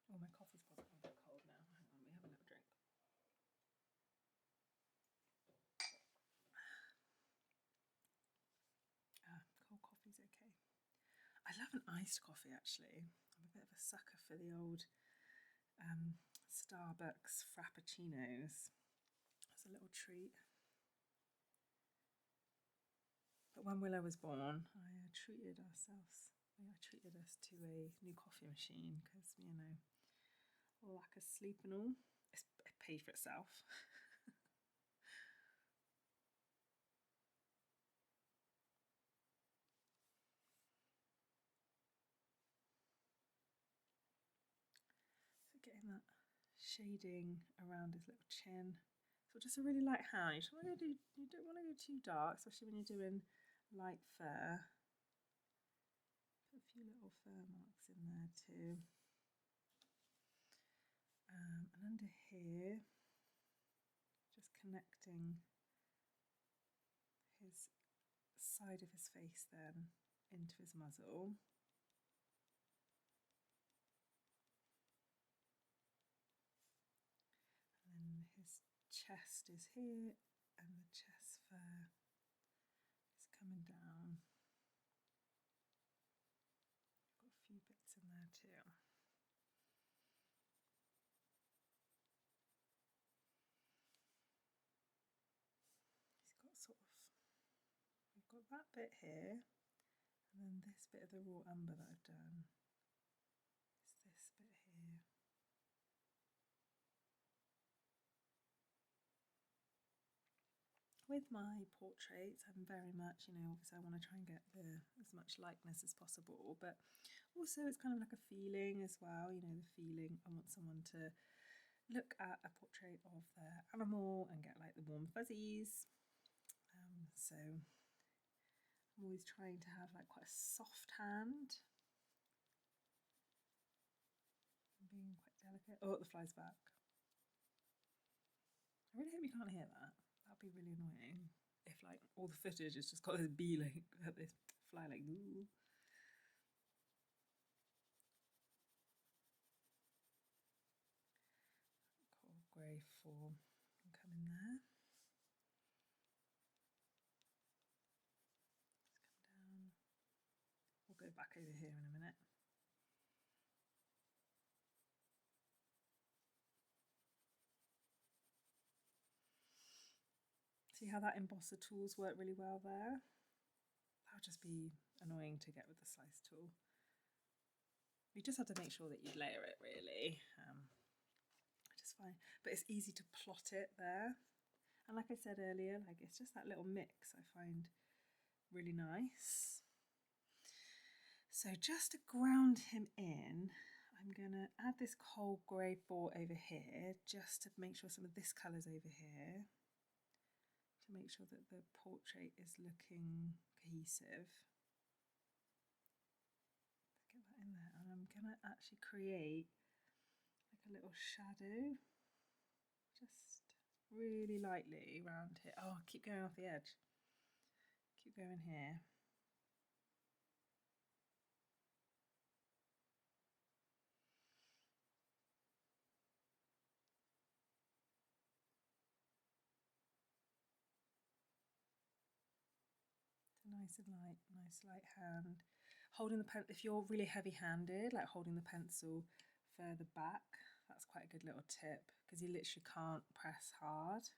Oh, my coffee's probably a bit cold now. Hang on, let me have a little drink. Cold coffee's okay. I love an iced coffee actually. I'm a bit of a sucker for the old Starbucks Frappuccinos. It's a little treat. But when Willow was born, I treated us to a new coffee machine because, you know, lack of sleep and all. It paid for itself. So getting that shading around his little chin. So just a really light hand. You don't want to go too dark, especially when you're doing light fur. Put a few little fur marks in there too. And under here, just connecting his side of his face then into his muzzle. And then his chest is here and the chest fur is coming down. Got a few bits in there too. He's got sort of, we've got that bit here, and then this bit of the raw umber that I've done is this bit here. With my portraits, I'm very much, you know, obviously I want to try and get as much likeness as possible, but also it's kind of like a feeling as well, you know, the feeling I want someone to look at a portrait of their animal and get like the warm fuzzies. So I'm always trying to have like quite a soft hand. I'm being quite delicate. Oh, the fly's back. I really hope you can't hear that. That'd be really annoying if like all the footage has just got this bee like this fly like ooh. Cold Grey 4 can come in there. Just come down. We'll go back over here in a minute. See how that embosser tools work really well there? That would just be annoying to get with the slice tool. You just have to make sure that you layer it really. Just fine, but it's easy to plot it there. And like I said earlier, like it's just that little mix I find really nice. So just to ground him in, I'm gonna add this cold grey 4 over here, just to make sure some of this colour's over here, to make sure that the portrait is looking cohesive. Get that in there, and I'm gonna actually create like a little shadow, just really lightly around here. Oh, keep going off the edge. Keep going here. Nice and light, nice light hand. Holding the pen, if you're really heavy-handed, like holding the pencil further back, that's quite a good little tip, because you literally can't press hard.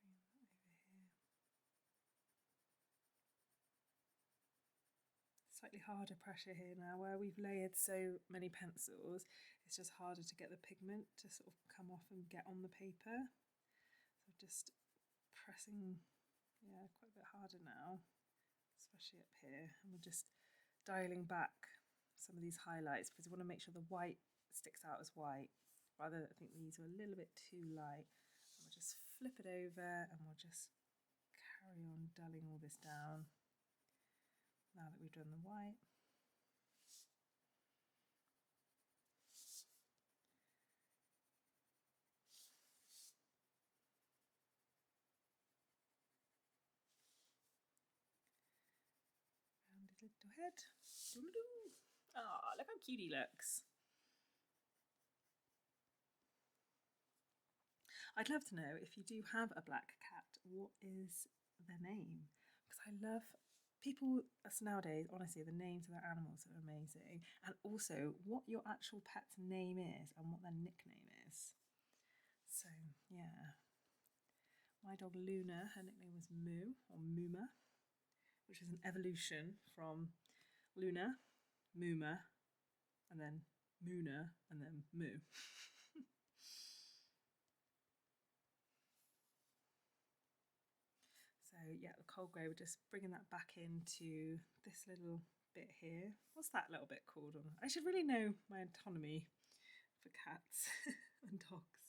Bring that over here. Slightly harder pressure here now, where we've layered so many pencils, it's just harder to get the pigment to sort of come off and get on the paper. So just pressing, yeah, quite a bit harder now, especially up here. And we're just dialing back some of these highlights because we want to make sure the white sticks out as white. Rather, I think these are a little bit too light. And we'll just flip it over and we'll just carry on dulling all this down now that we've done the white. Round his little head. Oh, look how cute he looks. I'd love to know, if you do have a black cat, what is their name? Because I love people nowadays, honestly, the names of their animals are amazing. And also what your actual pet's name is and what their nickname is. So, yeah. My dog Luna, her nickname was Moo, or Mooma, which is an evolution from Luna, Mooma, and then Moona, and then Moo. So yeah, the cold grey, we're just bringing that back into this little bit here. What's that little bit called? I should really know my anatomy for cats and dogs.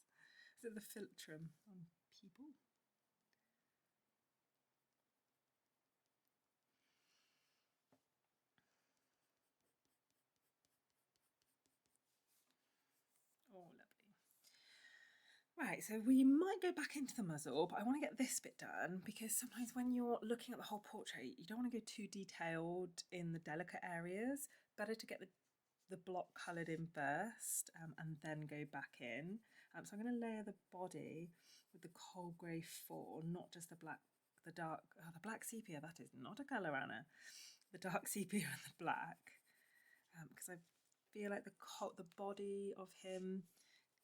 Is it the philtrum on people? Oh, lovely. Right, so we might go back into the muzzle, but I want to get this bit done because sometimes when you're looking at the whole portrait, you don't want to go too detailed in the delicate areas. Better to get the block coloured in first and then go back in. So I'm going to layer the body with the cold grey 4, not just the black, the dark, the black sepia. That is not a colour, Anna. The dark sepia and the black, because I feel like the body of him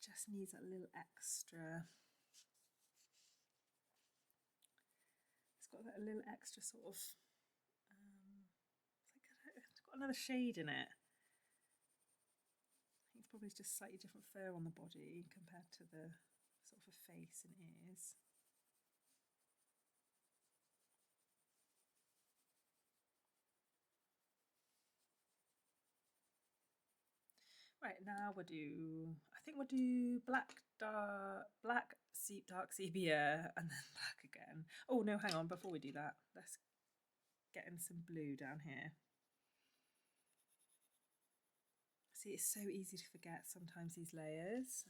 just needs a little extra. It's got that little extra sort of. It's got another shade in it. I think it's probably just slightly different fur on the body compared to the sort of a face and ears. Right, now we'll do, I think we'll do black, dark sepia, and then black again. Oh no, hang on, before we do that, let's get in some blue down here. See, it's so easy to forget sometimes these layers.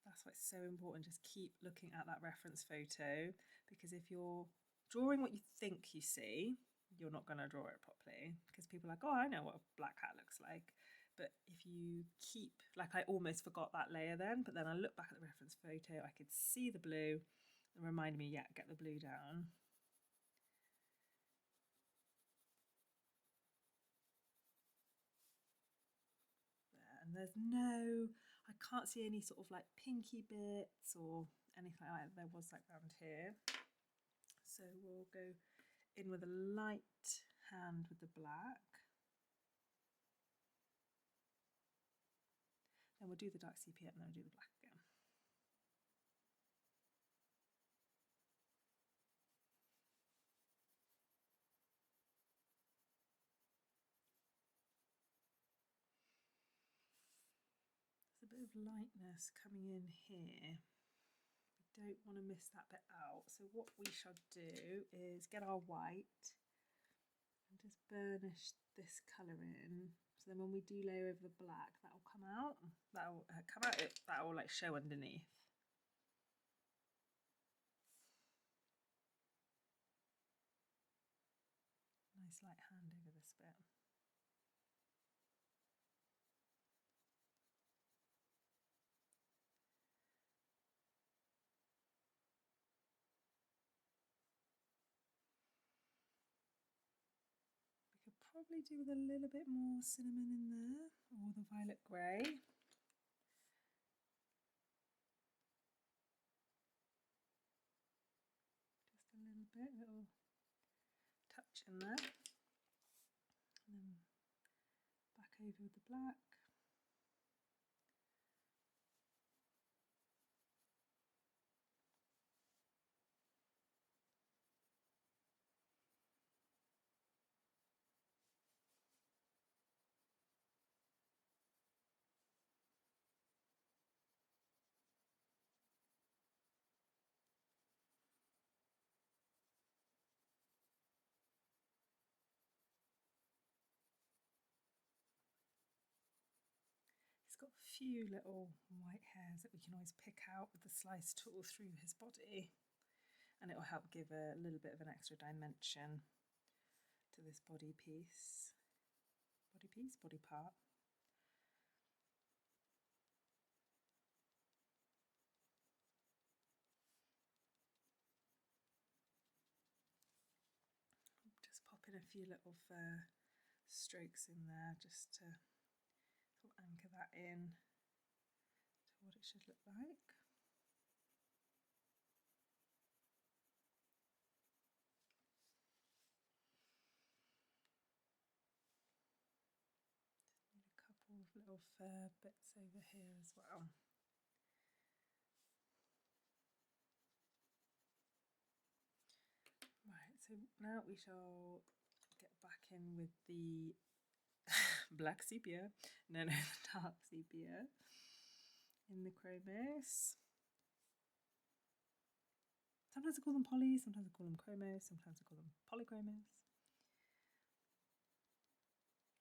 That's why it's so important, just keep looking at that reference photo, because if you're drawing what you think you see, you're not going to draw it properly, because people are like, oh, I know what a black cat looks like. But if you keep, like I almost forgot that layer then, but then I look back at the reference photo, I could see the blue and remind me, yeah, get the blue down. There, and there's no, I can't see any sort of like pinky bits or anything like that. There was like around here. So we'll go in with a light hand with the black. Then we'll do the dark sepia and then we'll do the black again. There's a bit of lightness coming in here. We don't want to miss that bit out. So what we shall do is get our white and just burnish this colour in. So then when we do layer over the black, that will come out. That will come out. That will like show underneath. Nice light hand over this bit. We could probably do with a little bit more cinnamon in there, or the violet grey. Just a little bit, little touch in there. And then back over with the black. He's got a few little white hairs that we can always pick out with the slice tool through his body, and it will help give a little bit of an extra dimension to this body piece. Body part. Just pop in a few little fur strokes in there just to sort of anchor that in to what it should look like. Just need a couple of little fur bits over here as well. Right, so now we shall get back in with the black sepia, no, the dark sepia in the chromos. Sometimes I call them polys, sometimes I call them chromos, sometimes I call them polychromos.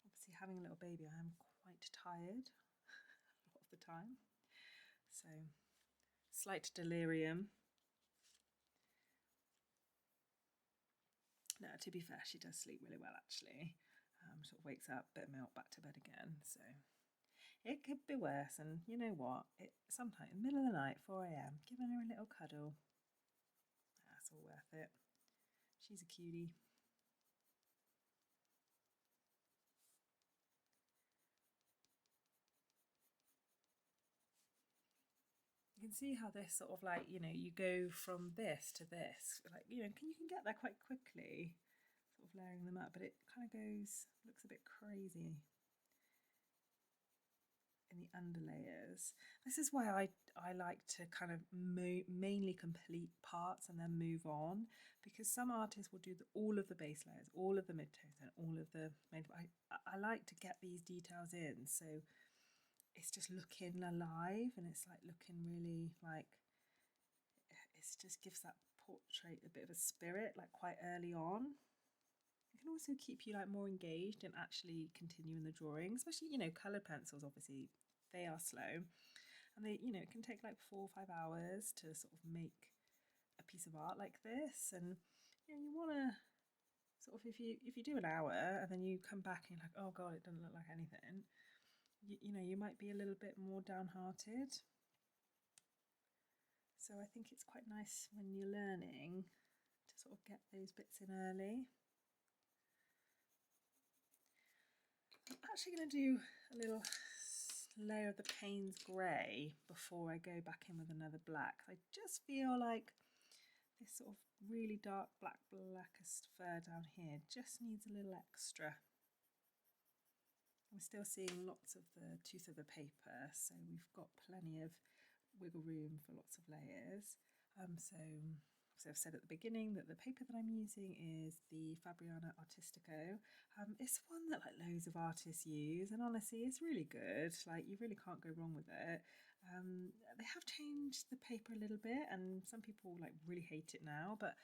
Obviously, having a little baby, I am quite tired a lot of the time, so slight delirium. No, to be fair, she does sleep really well actually. Sort of wakes up, bit of milk, back to bed again. So it could be worse, and you know what? Sometimes in the middle of the night, 4 AM, giving her a little cuddle. That's all worth it. She's a cutie. You can see how this sort of like, you know, you go from this to this, like, you know, you can get there quite quickly, sort of layering them up, but it kind of looks a bit crazy in the underlayers. This is why I like to kind of mainly complete parts and then move on, because some artists will do all of the base layers, all of the midtones and all of the main. I like to get these details in, so it's just looking alive and it's like looking really like it just gives that portrait a bit of a spirit, like quite early on. It can also keep you like more engaged and actually continuing the drawing, especially, you know, coloured pencils, obviously they are slow and they, you know, it can take like 4 or 5 hours to sort of make a piece of art like this. And you know, you want to sort of, if you do an hour and then you come back and you're like, oh god, it doesn't look like anything, you know, you might be a little bit more downhearted. So I think it's quite nice when you're learning to sort of get those bits in early. I'm actually going to do a little layer of the Payne's Grey before I go back in with another black. I just feel like this sort of really dark blackest fur down here just needs a little extra. We're still seeing lots of the tooth of the paper, so we've got plenty of wiggle room for lots of layers. So I've said at the beginning that the paper that I'm using is the Fabriana Artistico. It's one that like loads of artists use, and honestly it's really good. Like, you really can't go wrong with it. They have changed the paper a little bit, and some people like really hate it now, but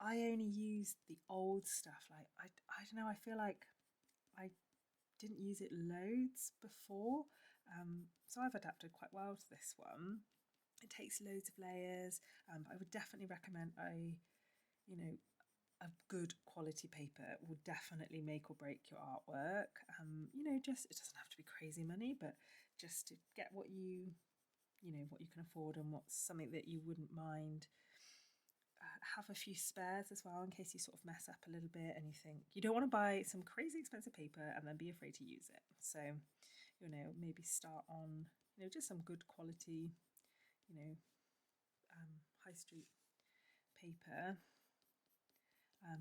I only used the old stuff. Like, I don't know, I feel like I didn't use it loads before, so I've adapted quite well to this one. It takes loads of layers, but I would definitely recommend a good quality paper. Will definitely make or break your artwork. Just, it doesn't have to be crazy money, but just to get what you can afford and what's something that you wouldn't mind. Have a few spares as well in case you sort of mess up a little bit and you think you don't want to buy some crazy expensive paper and then be afraid to use it. So, maybe start on, just some good quality, high street paper.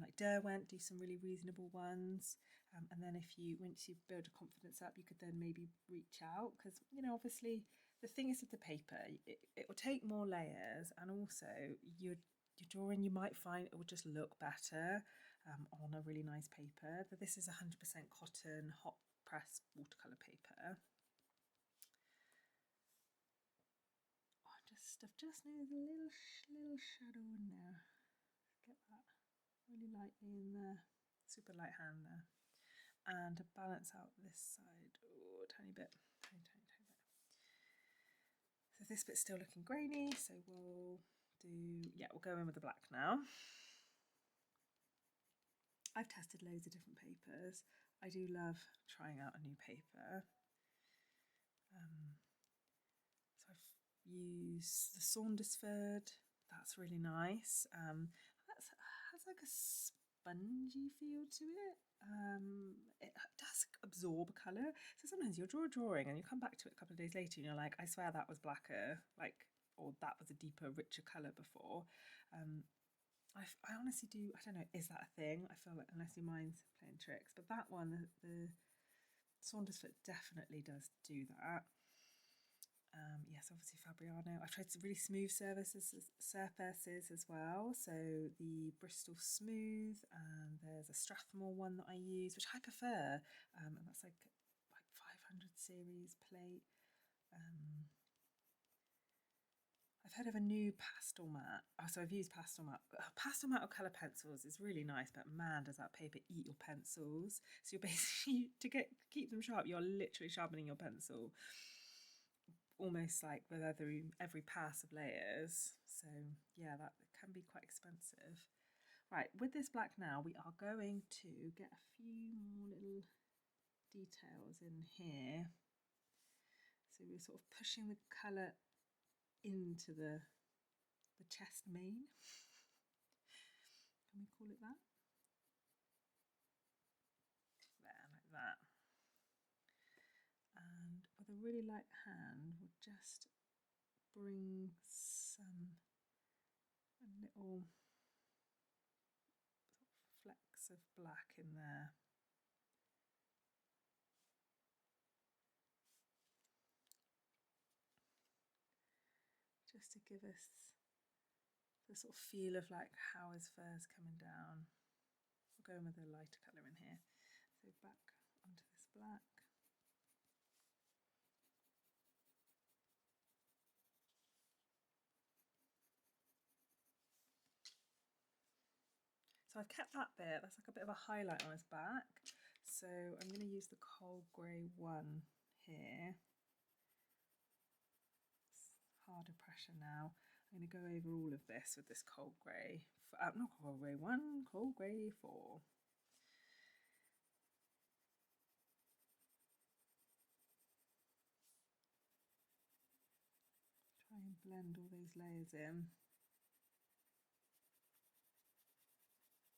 Like Derwent, do some really reasonable ones, and then once you build a confidence up, you could then maybe reach out, because obviously the thing is with the paper, it will take more layers, and also your drawing, you might find it will just look better on a really nice paper. But this is 100% cotton hot press watercolor paper. I've just noticed a little shadow in there. Get that really lightly in there, super light hand there, and to balance out this side, a tiny bit, tiny bit. So this bit's still looking grainy, so we'll go in with the black now. I've tested loads of different papers. I do love trying out a new paper. So I've used the Saundersford. That's really nice. That has like a spongy feel to it. It does absorb colour. So sometimes you'll draw a drawing and you come back to it a couple of days later and you're like, I swear that was blacker, or that was a deeper, richer colour before. I honestly do, I don't know, is that a thing? I feel like, unless your mind's playing tricks. But that one, the Saundersford, definitely does do that. Yes, obviously Fabriano. I've tried some really smooth surfaces as well. So the Bristol Smooth, and there's a Strathmore one that I use, which I prefer. And that's like 500 series plate. I've heard of a new pastel matte. Oh, so I've used pastel matte. Pastel matte or colour pencils is really nice, but man, does that paper eat your pencils. So you're basically, keep them sharp, you're literally sharpening your pencil, almost like with every pass of layers. So yeah, that can be quite expensive. Right, with this black now, we are going to get a few more little details in here. So we're sort of pushing the colour into the chest mane. Can we call it that? There, like that. And with a really light hand, we'll just bring a little sort of flecks of black in there. Just to give us the sort of feel of like how his fur's coming down. We'll go in with a lighter colour in here. So back onto this black. So I've kept that bit, that's like a bit of a highlight on his back. So I'm going to use the cold grey one here. It's harder pressure now. I'm going to go over all of this with this cold grey, not cold grey 1, cold grey 4. blend all those layers in.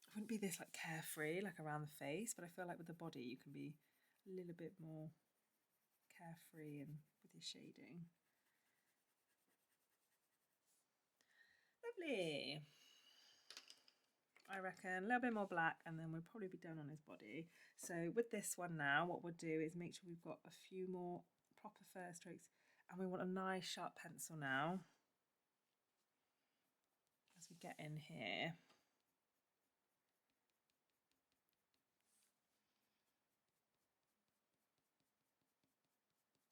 I wouldn't be this like carefree like around the face, but I feel like with the body you can be a little bit more carefree and with your shading. Lovely. I reckon a little bit more black and then we'll probably be done on his body. So with this one now, what we'll do is make sure we've got a few more proper fur strokes, and we want a nice sharp pencil now as we get in here.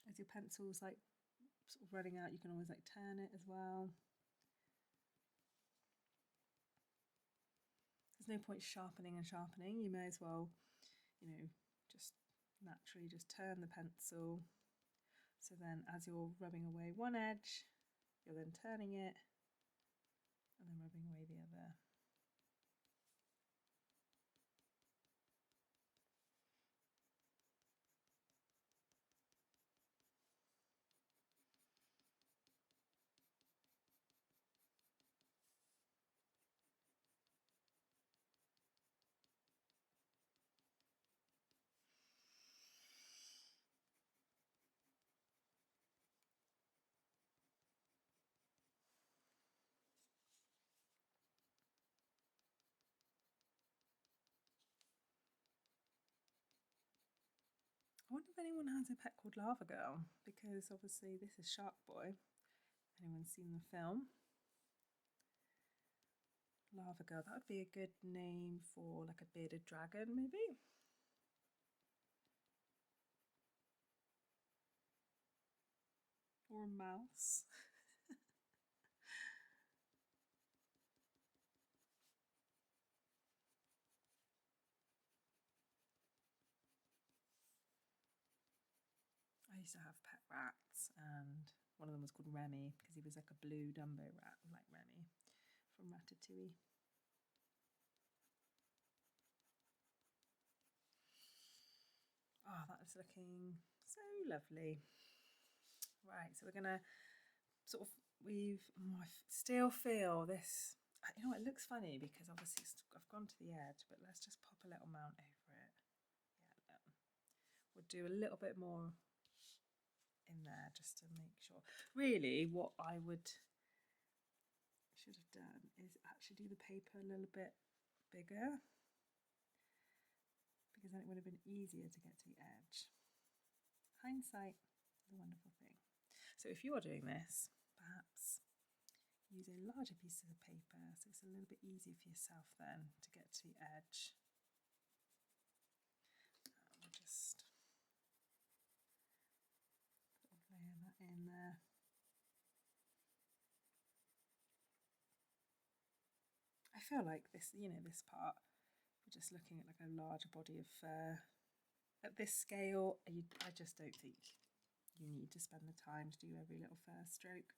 As your pencil's like sort of running out, you can always like turn it as well. There's no point sharpening and sharpening. You may as well, you know, just naturally just turn the pencil. So then as you're rubbing away one edge, you're then turning it and then rubbing away the other. I wonder if anyone has a pet called Lava Girl, because obviously this is Shark Boy. Anyone seen the film? Lava Girl, that would be a good name for like a bearded dragon, maybe? Or a mouse. I used to have pet rats, and one of them was called Remy because he was like a blue Dumbo rat, like Remy from Ratatouille. Oh, that is looking so lovely. Right, so we're gonna sort of I still feel this. You know, it looks funny because obviously I've gone to the edge, but let's just pop a little mount over it. Yeah, we'll do a little bit more in there just to make sure. Really, what I should have done is actually do the paper a little bit bigger, because then it would have been easier to get to the edge. Hindsight is a wonderful thing. So if you're doing this, perhaps use a larger piece of paper so it's a little bit easier for yourself then to get to the edge. We'll just sort of layer that in there. I feel like this, you know, this part, we're just looking at like a larger body of fur. At this scale, I just don't think you need to spend the time to do every little fur stroke.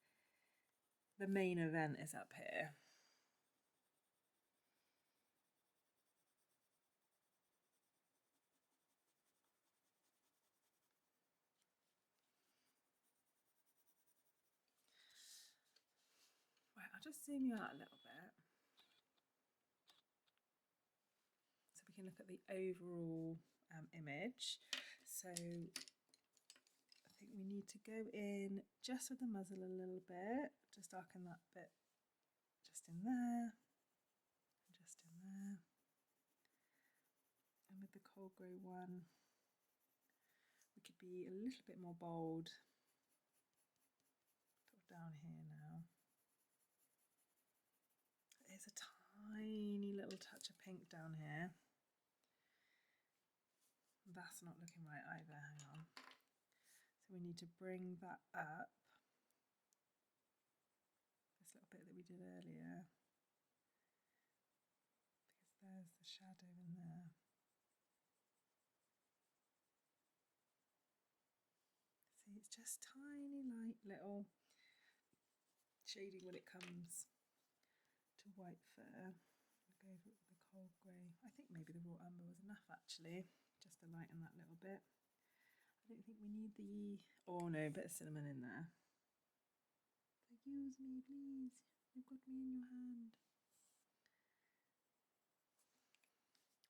The main event is up here. Right, I'll just zoom you out a little bit so we can look at the overall image. So I think we need to go in just with the muzzle a little bit, just darken that bit just in there, and just in there. And with the cold grey one, we could be a little bit more bold. Sort of down here now. There's a tiny little touch of pink down here. That's not looking right either, hang on. So we need to bring that up. This little bit that we did earlier. Because there's the shadow in there. See, it's just tiny light little shading when it comes to white fur. I'll go over it with the cold grey. I think maybe the raw umber was enough actually, just to lighten that little bit. I don't think we need the, oh no, a bit of cinnamon in there. So Excuse me, please. You've got me in your hand.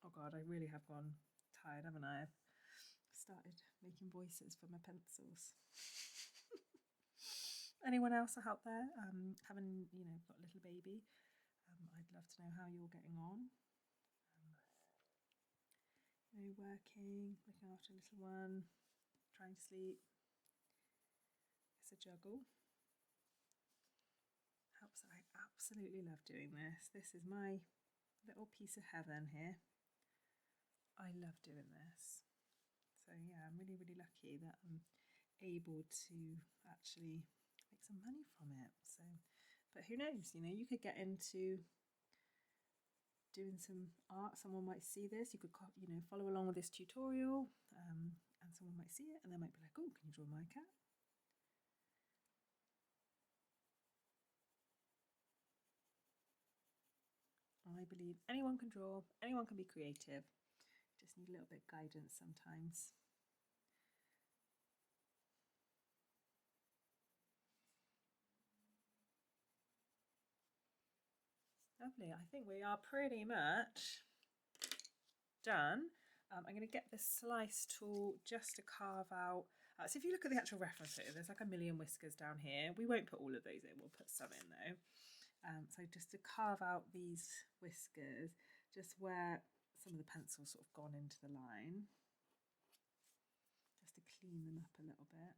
Oh God, I really have gone tired, haven't I? I've started making voices for my pencils. Anyone else out there having, got a little baby? I'd love to know how you're getting on. Working, looking after a little one, trying to sleep. It's a juggle. I absolutely love doing this. This is my little piece of heaven here. I love doing this. So yeah, I'm really, really lucky that I'm able to actually make some money from it. So, but who knows, you could get into doing some art. Someone might see this. You could, follow along with this tutorial, and someone might see it and they might be like, oh, can you draw my cat? I believe anyone can draw, anyone can be creative. Just need a little bit of guidance sometimes. Lovely. I think we are pretty much done. I'm going to get the slice tool just to carve out. So if you look at the actual reference photo, there's like a million whiskers down here. We won't put all of those in. We'll put some in though. So just to carve out these whiskers, just where some of the pencil's sort of gone into the line, just to clean them up a little bit.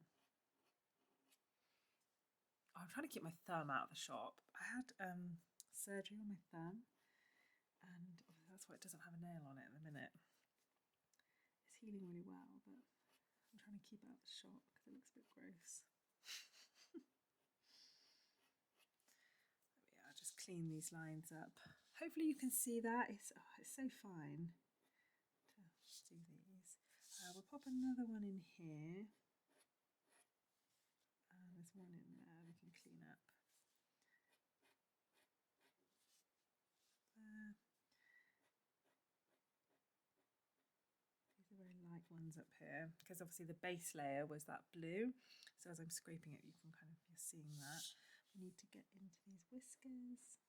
I'm trying to keep my thumb out of the shop. I had surgery on my thumb, and that's why it doesn't have a nail on it at the minute. It's healing really well, but I'm trying to keep it out of the shop because it looks a bit gross. Yeah, I'll just clean these lines up. Hopefully you can see that. It's so fine to do these. We'll pop another one in here. There's one in there we can clean up. These are very light ones up here because obviously the base layer was that blue. So as I'm scraping it, you're seeing that. We need to get into these whiskers.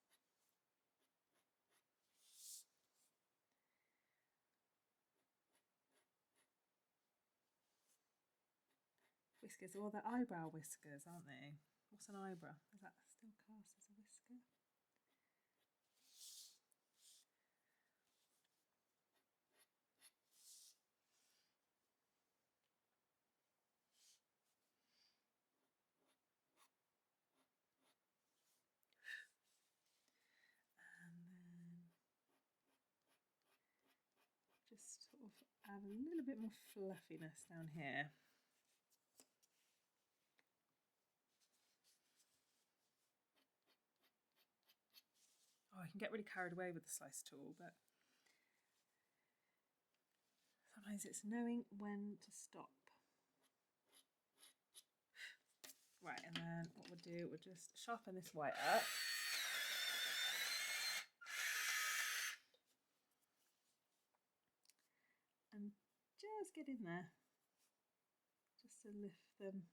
Whiskers, or the eyebrow whiskers, aren't they? What's an eyebrow? Is that still cast as a whisker? And then just sort of add a little bit more fluffiness down here. Oh, I can get really carried away with the slice tool, but sometimes it's knowing when to stop. Right, and then what we'll do, we'll just sharpen this white up. And just get in there, just to lift them.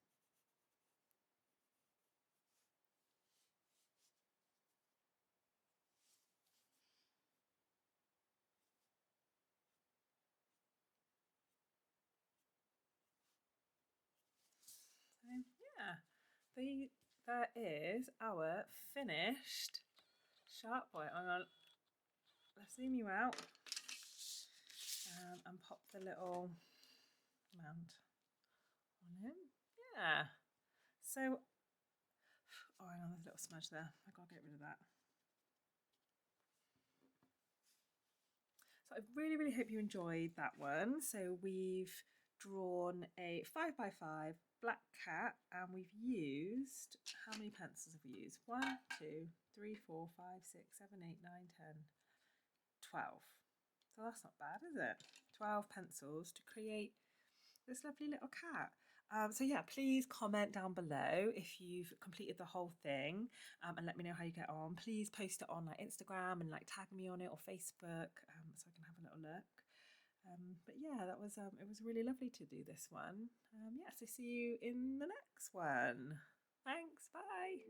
So yeah, that is our finished sharp white. I'm gonna zoom you out and pop the little mount on him. Yeah. So, oh, I know there's a little smudge there. I gotta get rid of that. So I really, really hope you enjoyed that one. So we've drawn a 5x5 black cat, and we've used, how many pencils have we used? 1, 2, 3, 4, 5, 6, 7, 8, 9, 10, 12. So that's not bad, is it? 12 pencils to create this lovely little cat. So yeah, please comment down below if you've completed the whole thing, and let me know how you get on. Please post it on like Instagram and like tag me on it, or Facebook, so I can have a little look. But yeah, that was it was really lovely to do this one. Yeah, so see you in the next one. Thanks, bye.